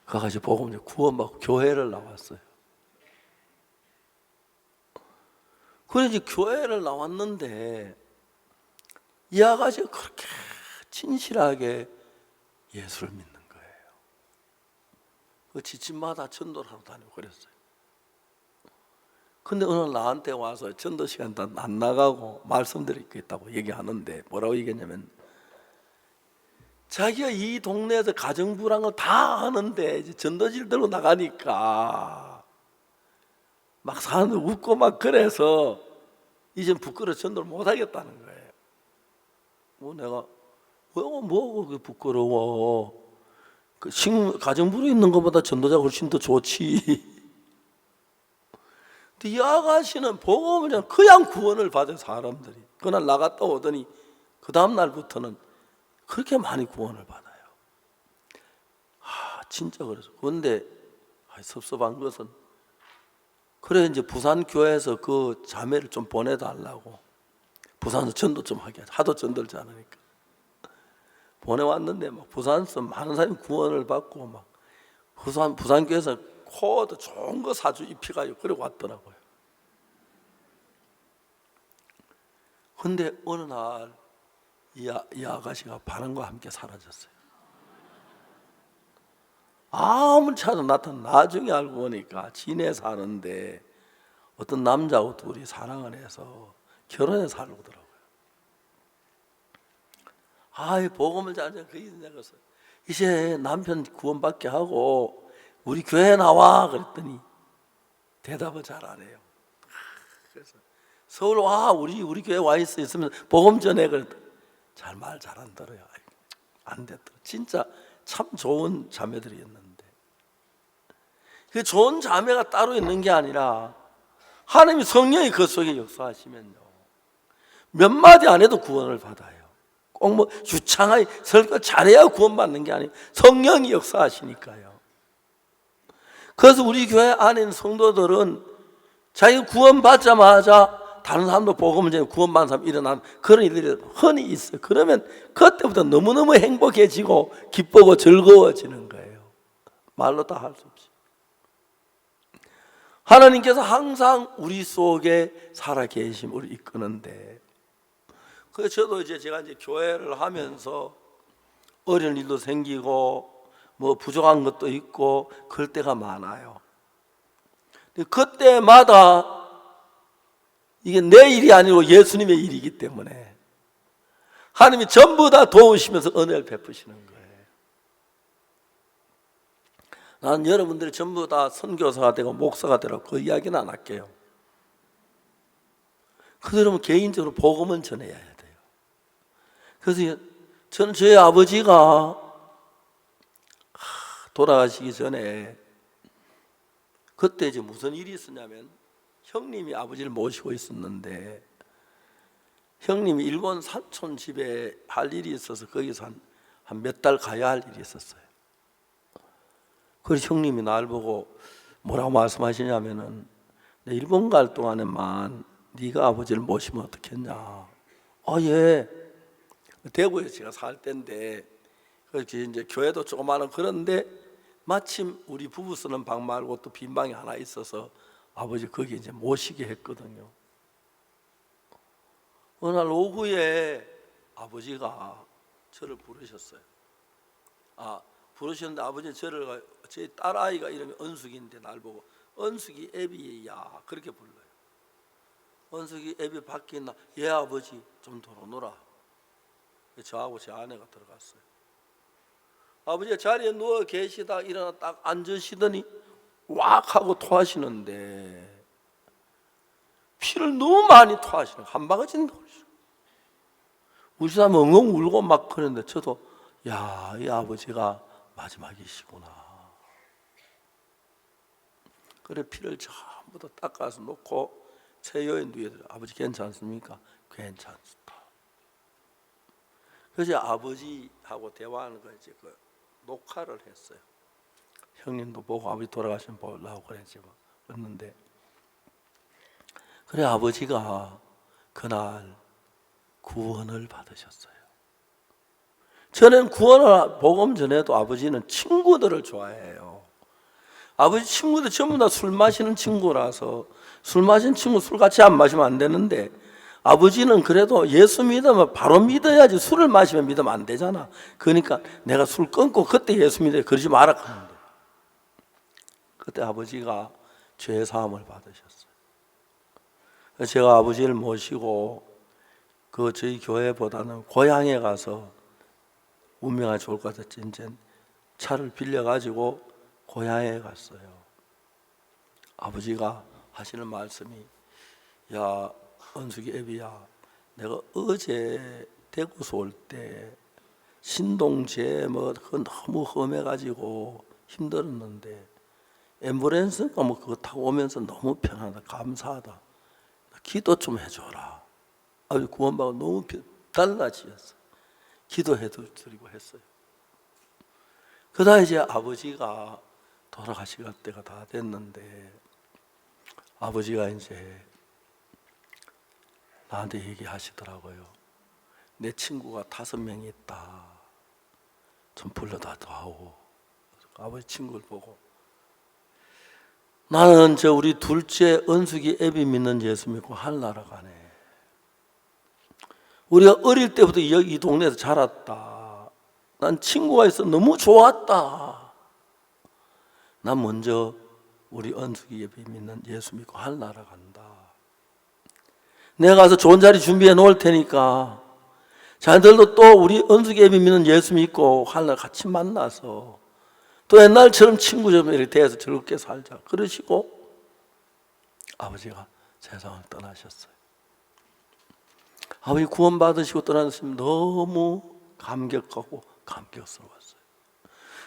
그 아가씨 복음을 구원받고 교회를 나왔어요. 그래서 이제 교회를 나왔는데 이 아가씨가 그렇게 진실하게 예수를 믿는 거예요. 그 집집마다 전도를 하러 다니고 그랬어요. 근데 오늘 나한테 와서 전도 시간 다 안 나가고 말씀드릴 게 있다고 얘기하는데 뭐라고 얘기했냐면 자기가 이 동네에서 가정부란 거 다 하는데 이제 전도지를 들고 나가니까 막 사람들 웃고 막 그래서 이제 부끄러워 전도를 못 하겠다는 거예요. 뭐 내가 뭐하고 그게 부끄러워? 그 가정부로 있는 것보다 전도자가 훨씬 더 좋지. 근데 이 아가씨는 복음을 그냥 구원을 받은 사람들이 그날 나갔다 오더니 그 다음 날부터는 그렇게 많이 구원을 받아요. 진짜 그래서 그런데 섭섭한 것은 그래 이제 부산 교회에서 그 자매를 좀 보내달라고 부산에서 전도 좀 하게 하도 전도를 잘하니까 보내왔는데 막 부산에서 많은 사람이 구원을 받고 막 부산 교회에서 코도 좋은 거 사주 입히가지고 그러고 왔더라고요. 근데 어느 날 이 아가씨가 반응과 함께 사라졌어요. 아무리 찾아 나타나 나중에 알고 보니까 진해 사는데 어떤 남자하고 둘이 사랑을 해서 결혼해서 살고 더라고요. 이 복음을 잘하자 그래서 이제 남편 구원받게 하고 우리 교회 나와 그랬더니 대답을 잘 안 해요. 그래서 서울 와 우리 교회 와 있으면 복음 전해 그랬더니 말 잘 안 들어요. 안 됐더라. 진짜 참 좋은 자매들이었는데 그 좋은 자매가 따로 있는 게 아니라 하나님이 성령이 그 속에 역사하시면요 몇 마디 안 해도 구원을 받아요. 꼭 뭐 유창하게 설교 잘해야 구원받는 게 아니에요. 성령이 역사하시니까요. 그래서 우리 교회 안에 있는 성도들은 자기가 구원받자마자 다른 사람도 복음을 전해 구원받는 사람 일어나는 그런 일들이 흔히 있어요. 그러면 그때부터 너무너무 행복해지고 기쁘고 즐거워지는 거예요. 말로 다 할 수 없이. 하나님께서 항상 우리 속에 살아 계심을 이끄는데 그래서 저도 제가 교회를 하면서 어려운 일도 생기고 뭐 부족한 것도 있고 그럴 때가 많아요. 그때마다 이게 내 일이 아니고 예수님의 일이기 때문에 하나님이 전부 다 도우시면서 은혜를 베푸시는 거예요. 나는 여러분들이 전부 다 선교사가 되고 목사가 되라고 그 이야기는 안 할게요. 그들은 개인적으로 복음은 전해야 돼요. 그래서 저는 저희 아버지가 돌아가시기 전에 그때 무슨 일이 있었냐면 형님이 아버지를 모시고 있었는데 형님이 일본 사촌 집에 할 일이 있어서 거기서 한 몇 달 가야 할 일이 있었어요. 그래서 형님이 날 보고 뭐라고 말씀하시냐면은 일본 갈 동안에만 네가 아버지를 모시면 어떻겠냐. 예. 대구에 제가 살 때인데 그렇게 교회도 조그마한 그런데 마침 우리 부부 쓰는 방 말고 또 빈 방이 하나 있어서 아버지 거기 모시게 했거든요. 어느 날 오후에 아버지가 저를 부르셨어요. 부르셨는데 아버지 저를 제 딸아이가 이름이 은숙인데 날 보고 은숙이 애비야 그렇게 불러요. 은숙이 애비 밖에 있나? 예 아버지 좀 돌아오너라. 저하고 제 아내가 들어갔어요. 아버지가 자리에 누워 계시다 일어나 딱 앉으시더니 왁 하고 토하시는데 피를 너무 많이 토하시는 한 바가지는 토하시는 우리 사람 엉엉 울고 막 그러는데 저도 이 아버지가 마지막이시구나. 그래 피를 전부 다 닦아서 놓고 최여의 누에 아버지 괜찮습니까? 괜찮습니다. 그래서 아버지하고 대화하는 거 그 녹화를 했어요. 형님도 보고 아버지 돌아가시면 보려고 그랬는데 그래 아버지가 그날 구원을 받으셨어요. 저는 구원을 복음 전에도 아버지는 친구들을 좋아해요. 아버지 친구들 전부 다 술 마시는 친구라서 술 마시는 친구 술 같이 안 마시면 안 되는데 아버지는 그래도 예수 믿으면 바로 믿어야지 술을 마시면 믿으면 안 되잖아. 그러니까 내가 술 끊고 그때 예수 믿어야 그러지 마라 하는데 그때 아버지가 죄 사함을 받으셨어요. 제가 아버지를 모시고 저희 교회보다는 고향에 가서 운명이 좋을 것 같았지 이제 차를 빌려가지고 고향에 갔어요. 아버지가 하시는 말씀이 야 은숙이 애비야 내가 어제 대구서 올 때 신동제 그거 너무 험해가지고 힘들었는데 앰뷸런스가 그거 타고 오면서 너무 편하다 감사하다 기도 좀 해줘라. 아버지 구원받고 너무 달라지셨어. 기도해드리고 했어요. 그다음 이제 아버지가 돌아가실 때가 다 됐는데 아버지가 이제 나한테 얘기하시더라고요. 내 친구가 5명이 있다. 좀 불러다 하고 아버지 친구를 보고 나는 우리 둘째 은숙이 애비 믿는 예수 믿고 하늘나라 가네. 우리가 어릴 때부터 여기 이 동네에서 자랐다. 난 친구가 있어 너무 좋았다. 난 먼저 우리 은숙이 예배 믿는 예수 믿고 하늘나라 간다. 내가 가서 좋은 자리 준비해 놓을 테니까 자들도 또 우리 은숙이 예배 믿는 예수 믿고 하늘나라 같이 만나서 또 옛날처럼 친구처럼 이렇게 대해서 즐겁게 살자. 그러시고 아버지가 세상을 떠나셨어요. 아버지 구원받으시고 떠나셨으면 너무 감격하고 감격스러웠어요.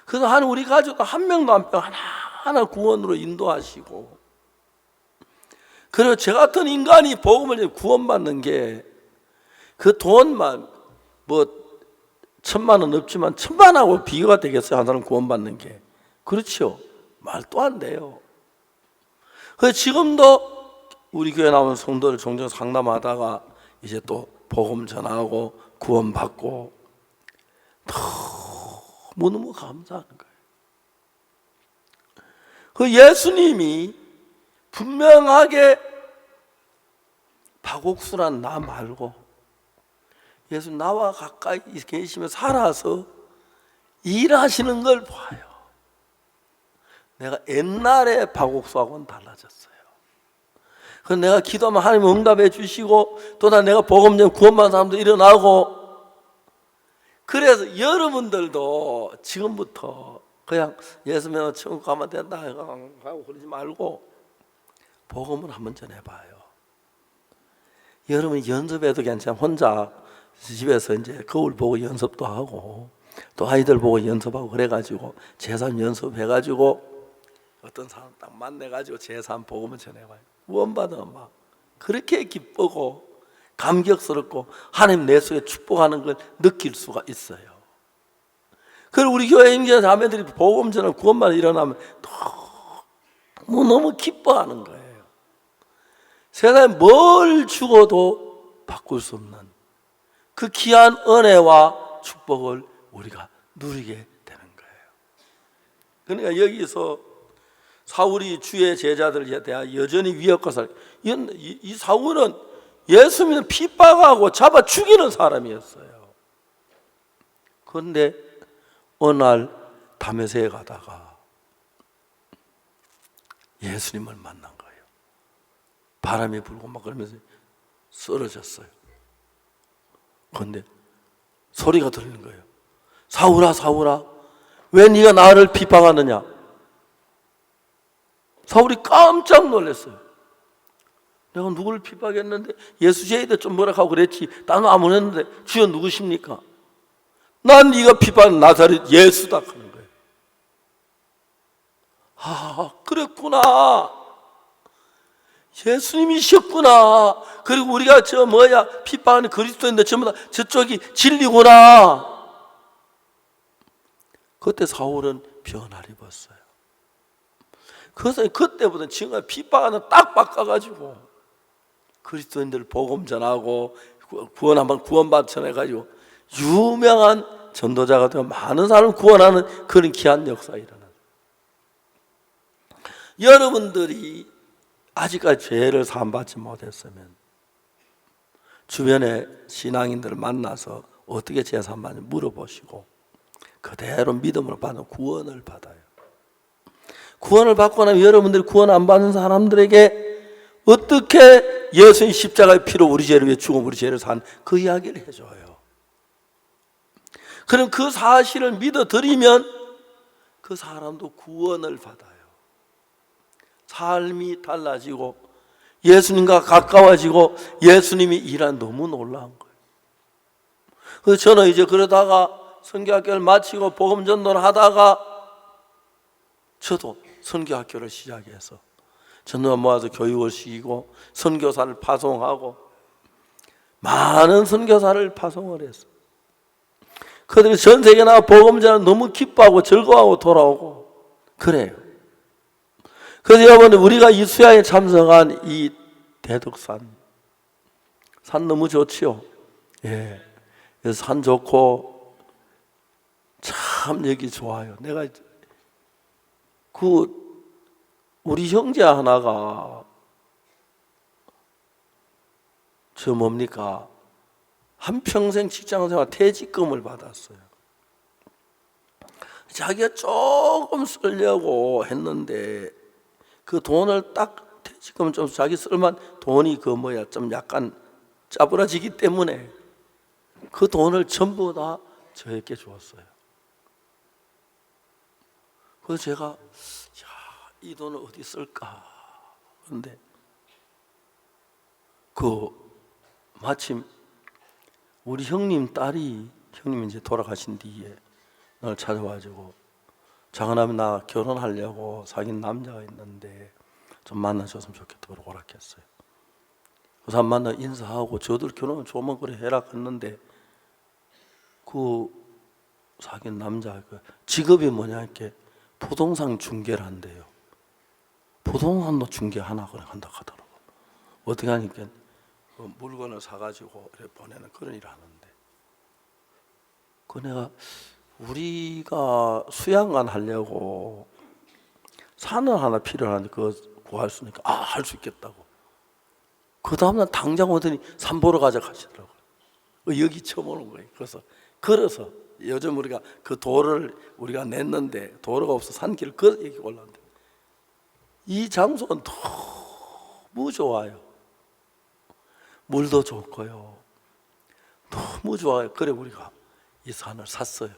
그래서 한 우리 가족도 한 명도 한 명 하나하나 구원으로 인도하시고, 그리고 저 같은 인간이 복음을 구원받는 게 그 돈만 뭐 1,000만 원 없지만 1,000만하고 비교가 되겠어요? 한 사람 구원받는 게. 그렇죠? 말도 안 돼요. 그래서 지금도 우리 교회 나온 성도들 종종 상담하다가 이제 또 복음 전하고 구원받고 너무너무 감사하는 거예요. 그 예수님이 분명하게 박옥수란 나 말고 예수 나와 가까이 계시며 살아서 일하시는 걸 봐요. 내가 옛날에 박옥수하고는 달라졌어요. 그래서 내가 기도하면 하나님 응답해 주시고 또 내가 복음 전 구원받은 사람도 일어나고, 그래서 여러분들도 지금부터 그냥 예수 믿으면 천국 가면 된다 하고 그러지 말고 복음을 한번 전해봐요. 여러분이 연습해도 괜찮아. 혼자 집에서 이제 거울 보고 연습도 하고 또 아이들 보고 연습하고 그래가지고 제3 연습해가지고 어떤 사람 딱 만나가지고 제3 복음을 전해봐요. 구원받으면 막 그렇게 기쁘고 감격스럽고 하나님 내 속에 축복하는 걸 느낄 수가 있어요. 그리고 우리 교회 형제 자매들이 복음 전하고 구원만 일어나면 너무 기뻐하는 거예요. 세상에 뭘 주고도 바꿀 수 없는 그 귀한 은혜와 축복을 우리가 누리게 되는 거예요. 그러니까 여기서 사울이 주의 제자들에 대해 여전히 위협과 살, 이 사울은 예수 믿는 핍박하고 잡아 죽이는 사람이었어요. 그런데 어느 날 다메섹에 가다가 예수님을 만난 거예요. 바람이 불고 막 그러면서 쓰러졌어요. 그런데 소리가 들리는 거예요. 사울아, 사울아, 왜 네가 나를 핍박하느냐? 사울이 깜짝 놀랐어요. 내가 누구를 핍박했는데 예수 제이도 좀 뭐라 하고 그랬지. 나는 아무나 했는데 주여 누구십니까? 난 네가 핍박한 나사렛 예수다 하는 거예요. 아, 그랬구나. 예수님이셨구나. 그리고 우리가 핍박하는 그리스도인데 전부 다 저쪽이 진리구나. 그때 사울은 변화를 입었어요. 그래서 그때부터 지금까지 핍박하는 딱 바꿔가지고 그리스도인들 복음 전하고 구원받 전해가지고 유명한 전도자가 되고 많은 사람을 구원하는 그런 귀한 역사가 일어나요. 여러분들이 아직까지 죄를 사함받지 못했으면 주변에 신앙인들을 만나서 어떻게 죄 사함받는지 물어보시고 그대로 믿음으로 받는 구원을 받아요. 구원을 받고 나면 여러분들이 구원 안 받는 사람들에게 어떻게 예수님 십자가의 피로 우리 죄를 위해 죽어 우리 죄를 산 그 이야기를 해줘요. 그럼 그 사실을 믿어드리면 그 사람도 구원을 받아요. 삶이 달라지고 예수님과 가까워지고 예수님이 일한 너무 놀라운 거예요. 그래서 저는 이제 그러다가 선교학교를 마치고 복음 전도를 하다가 저도 선교학교를 시작해서 전도가 모아서 교육을 시키고 선교사를 파송하고 많은 선교사를 파송을 했어요. 그들이 전 세계 나가 복음 전하면 너무 기뻐하고 즐거워하고 돌아오고 그래요. 그래서 여러분 우리가 이 수양에 참석한 이 대덕산 산 너무 좋지요. 예. 그래서 산 좋고 참 여기 좋아요. 내가 우리 형제 하나가 저 뭡니까 한평생 직장생활 퇴직금을 받았어요. 자기가 조금 쓰려고 했는데 그 돈을 딱 퇴직금 좀 자기 쓸만 돈이 좀 약간 짜부라지기 때문에 그 돈을 전부 다 저에게 주었어요. 그래서 제가 이 돈을 어디 쓸까? 그런데 마침 우리 형님 딸이 형님이 이제 돌아가신 뒤에 날 찾아와가지고 작은아버지 나 결혼하려고 사귄 남자가 있는데 좀 만나줬으면 좋겠다고 오락했어요. 그래서 한 만나 인사하고 저들 결혼은 조만 그래 해라 했는데 그 사귄 남자 직업이 뭐냐 이렇게 부동산 중개를 한대요. 부동산도 중개 하나 그래 한다 하더라고. 어떻게 하니까 물건을 사가지고 보내는 그런 일을 하는데 내가 우리가 수양관 하려고 산을 하나 필요한데 그거 구할 수 있으니까 할 수 있겠다고. 그 다음날 당장 오더니 산 보러 가자 하시더라고요. 여기 처음 오는 거예요. 그래서 걸어서 요즘 우리가 그 도를 우리가 냈는데 도로가 없어 산길을 걸어 여기 올라왔는데 이 장소는 너무 좋아요. 물도 좋고요. 너무 좋아요. 그래 우리가 이 산을 샀어요.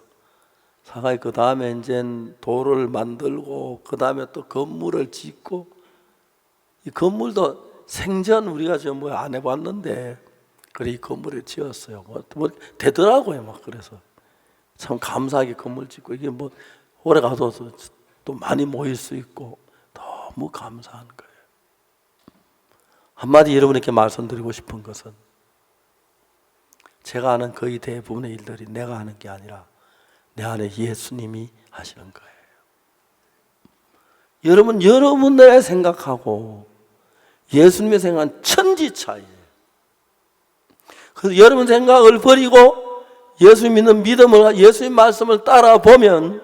사가지고 그 다음에 이제 도를 만들고 그 다음에 또 건물을 짓고 이 건물도 생전 우리가 좀 안 해봤는데 그래 이 건물을 지었어요. 뭐 되더라고요. 막 그래서 참 감사하게 건물 짓고 이게 뭐 오래 가도 또 많이 모일 수 있고 너무 감사한 거예요. 한마디 여러분에게 말씀드리고 싶은 것은 제가 하는 거의 대부분의 일들이 내가 하는 게 아니라 내 안에 예수님이 하시는 거예요. 여러분들의 생각하고 예수님의 생각은 천지 차이예요. 그래서 여러분 생각을 버리고 예수님 믿는 믿음을 예수님 말씀을 따라 보면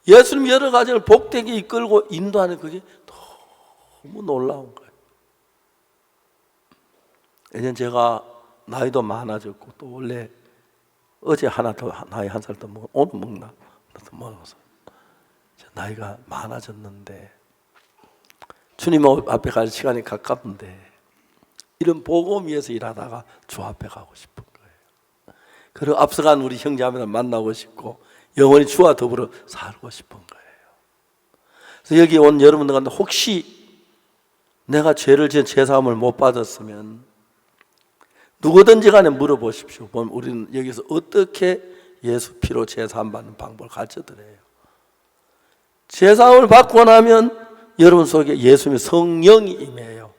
예수님 여러 가지를 복되게 이끌고 인도하는 그게 너무 놀라운 거예요. 이제 제가 나이도 많아졌고 또 원래 어제 하나 더 나이 한 살 더 먹어 오늘 먹나 더 먹어서 나이가 많아졌는데 주님 앞에 갈 시간이 가깝은데 이런 복음 위해서 일하다가 주 앞에 가고 싶은 거예요. 그리고 앞서간 우리 형제자매들 만나고 싶고 영원히 주와 더불어 살고 싶은 거예요. 그래서 여기 온 여러분들 가운데 혹시 내가 죄를 지은 제사함을 못 받았으면 누구든지 간에 물어보십시오. 우리는 여기서 어떻게 예수 피로 제사함 받는 방법을 가르쳐드려요. 제사함을 받고 나면 여러분 속에 예수님의 성령이 임해요.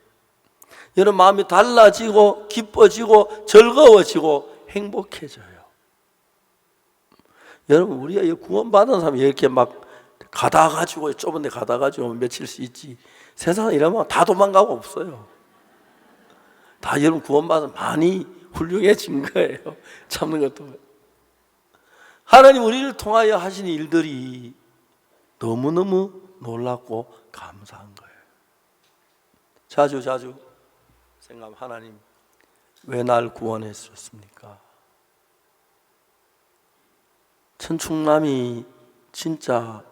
여러분 마음이 달라지고 기뻐지고 즐거워지고 행복해져요. 여러분 우리가 구원받은 사람이 이렇게 막 가다가지고 좁은 데 가다가지고 며칠씩 있지 세상에 이러면 다 도망가고 없어요. 다 여러분 구원받아서 많이 훌륭해진 거예요. 참는 것도. 하나님 우리를 통하여 하신 일들이 너무너무 놀랍고 감사한 거예요. 자주 생각하면 하나님 왜 날 구원해 주셨습니까? 천충남이 진짜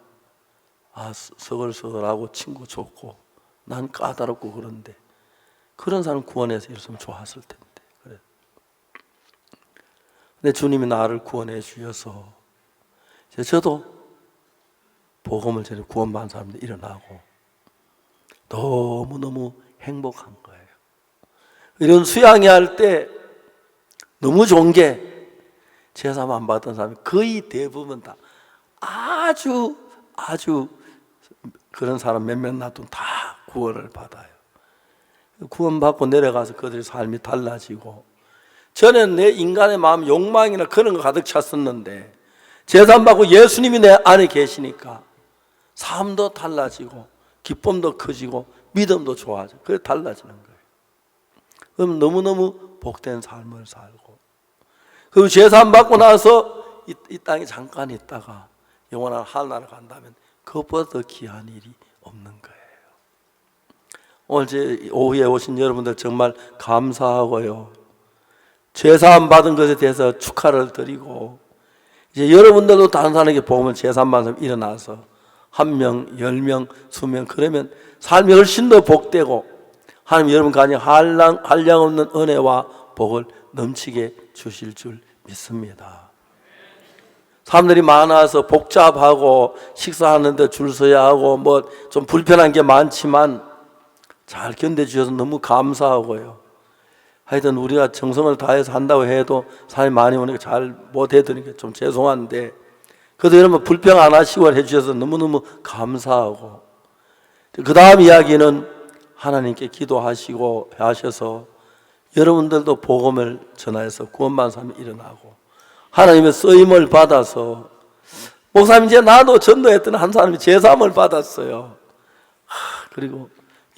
서글서글하고 친구 좋고 난 까다롭고 그런데 그런 사람 구원해서 이랬으면 좋았을 텐데. 그래. 근데 주님이 나를 구원해 주셔서 저도 복음을 전해 구원받은 사람들 일어나고 너무너무 행복한 거예요. 이런 수양회 할 때 너무 좋은 게 제사함 안 받던 사람이 거의 대부분 다 아주 그런 사람 몇몇 놔두면 다 구원을 받아요. 구원받고 내려가서 그들의 삶이 달라지고 저는 내 인간의 마음 욕망이나 그런 거 가득 찼었는데 제사함 받고 예수님이 내 안에 계시니까 삶도 달라지고 기쁨도 커지고 믿음도 좋아져. 그게 달라지는 거예요. 그럼 너무너무 복된 삶을 살고 그리고 제사함 받고 나서 이 땅에 잠깐 있다가 영원한 하늘나라 간다면 그것보다 더 귀한 일이 없는 거예요. 오늘 오후에 오신 여러분들 정말 감사하고요. 죄사함 받은 것에 대해서 축하를 드리고, 이제 여러분들도 다른 사람에게 복음을 죄사함 받은 사람 일어나서 1명, 10명, 20명 그러면 삶이 훨씬 더 복되고 하나님 여러분 가정에 한량 없는 은혜와 복을 넘치게 주실 줄 믿습니다. 사람들이 많아서 복잡하고 식사하는데 줄 서야 하고 뭐 좀 불편한 게 많지만 잘 견뎌주셔서 너무 감사하고요. 하여튼 우리가 정성을 다해서 한다고 해도 사람이 많이 오니까 잘 못해드리니까 좀 죄송한데, 그래도 여러분 불평 안 하시고 해주셔서 너무너무 감사하고, 그 다음 이야기는 하나님께 기도하시고 하셔서 여러분들도 복음을 전하여서 구원받은 사람이 일어나고 하나님의 쓰임을 받아서, 목사님 이제 나도 전도했던 한 사람이 제사함을 받았어요. 그리고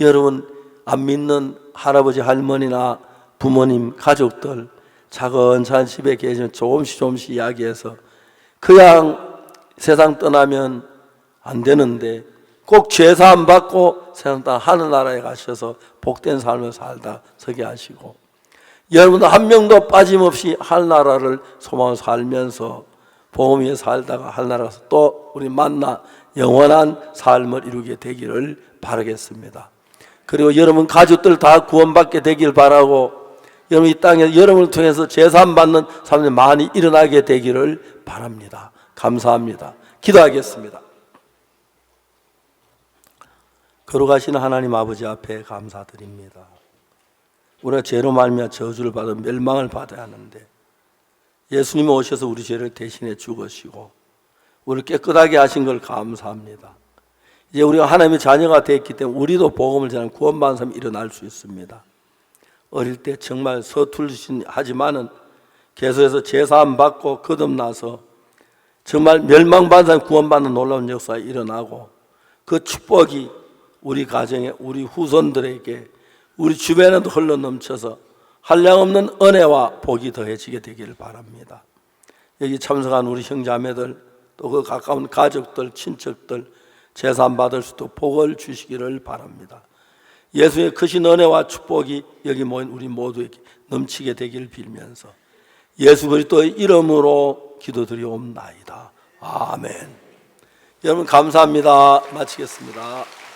여러분 안 믿는 할아버지 할머니나 부모님 가족들 차근차근 집에 계시면 조금씩 이야기해서 그냥 세상 떠나면 안 되는데 꼭 죄사함 받고 세상 떠나 하늘나라에 가셔서 복된 삶을 살다 서게 하시고, 여러분도 한 명도 빠짐없이 하늘나라를 소망으로 살면서 복음 위에 살다가 하늘나라에서 또 우리 만나 영원한 삶을 이루게 되기를 바라겠습니다. 그리고 여러분 가족들 다 구원받게 되길 바라고, 여러분 이 땅에 여러분을 통해서 제사함 받는 사람들이 많이 일어나게 되기를 바랍니다. 감사합니다. 기도하겠습니다. 걸어가시는 하나님 아버지 앞에 감사드립니다. 우리가 죄로 말미암아 저주를 받아 멸망을 받아야 하는데 예수님이 오셔서 우리 죄를 대신해 죽으시고 우리를 깨끗하게 하신 걸 감사합니다. 이제 우리가 하나님의 자녀가 됐기 때문에 우리도 복음을 전하는 구원받은 사람이 일어날 수 있습니다. 어릴 때 정말 서툴신 하지만은 계속해서 제사함 받고 거듭나서 정말 멸망받은 사람 구원받는 놀라운 역사가 일어나고, 그 축복이 우리 가정에, 우리 후손들에게, 우리 주변에도 흘러넘쳐서 한량없는 은혜와 복이 더해지게 되기를 바랍니다. 여기 참석한 우리 형제자매들, 또 그 가까운 가족들, 친척들 제사함 받을 수도 복을 주시기를 바랍니다. 예수의 크신 은혜와 축복이 여기 모인 우리 모두에게 넘치게 되기를 빌면서 예수 그리스도의 이름으로 기도드리옵나이다. 아멘. 여러분 감사합니다. 마치겠습니다.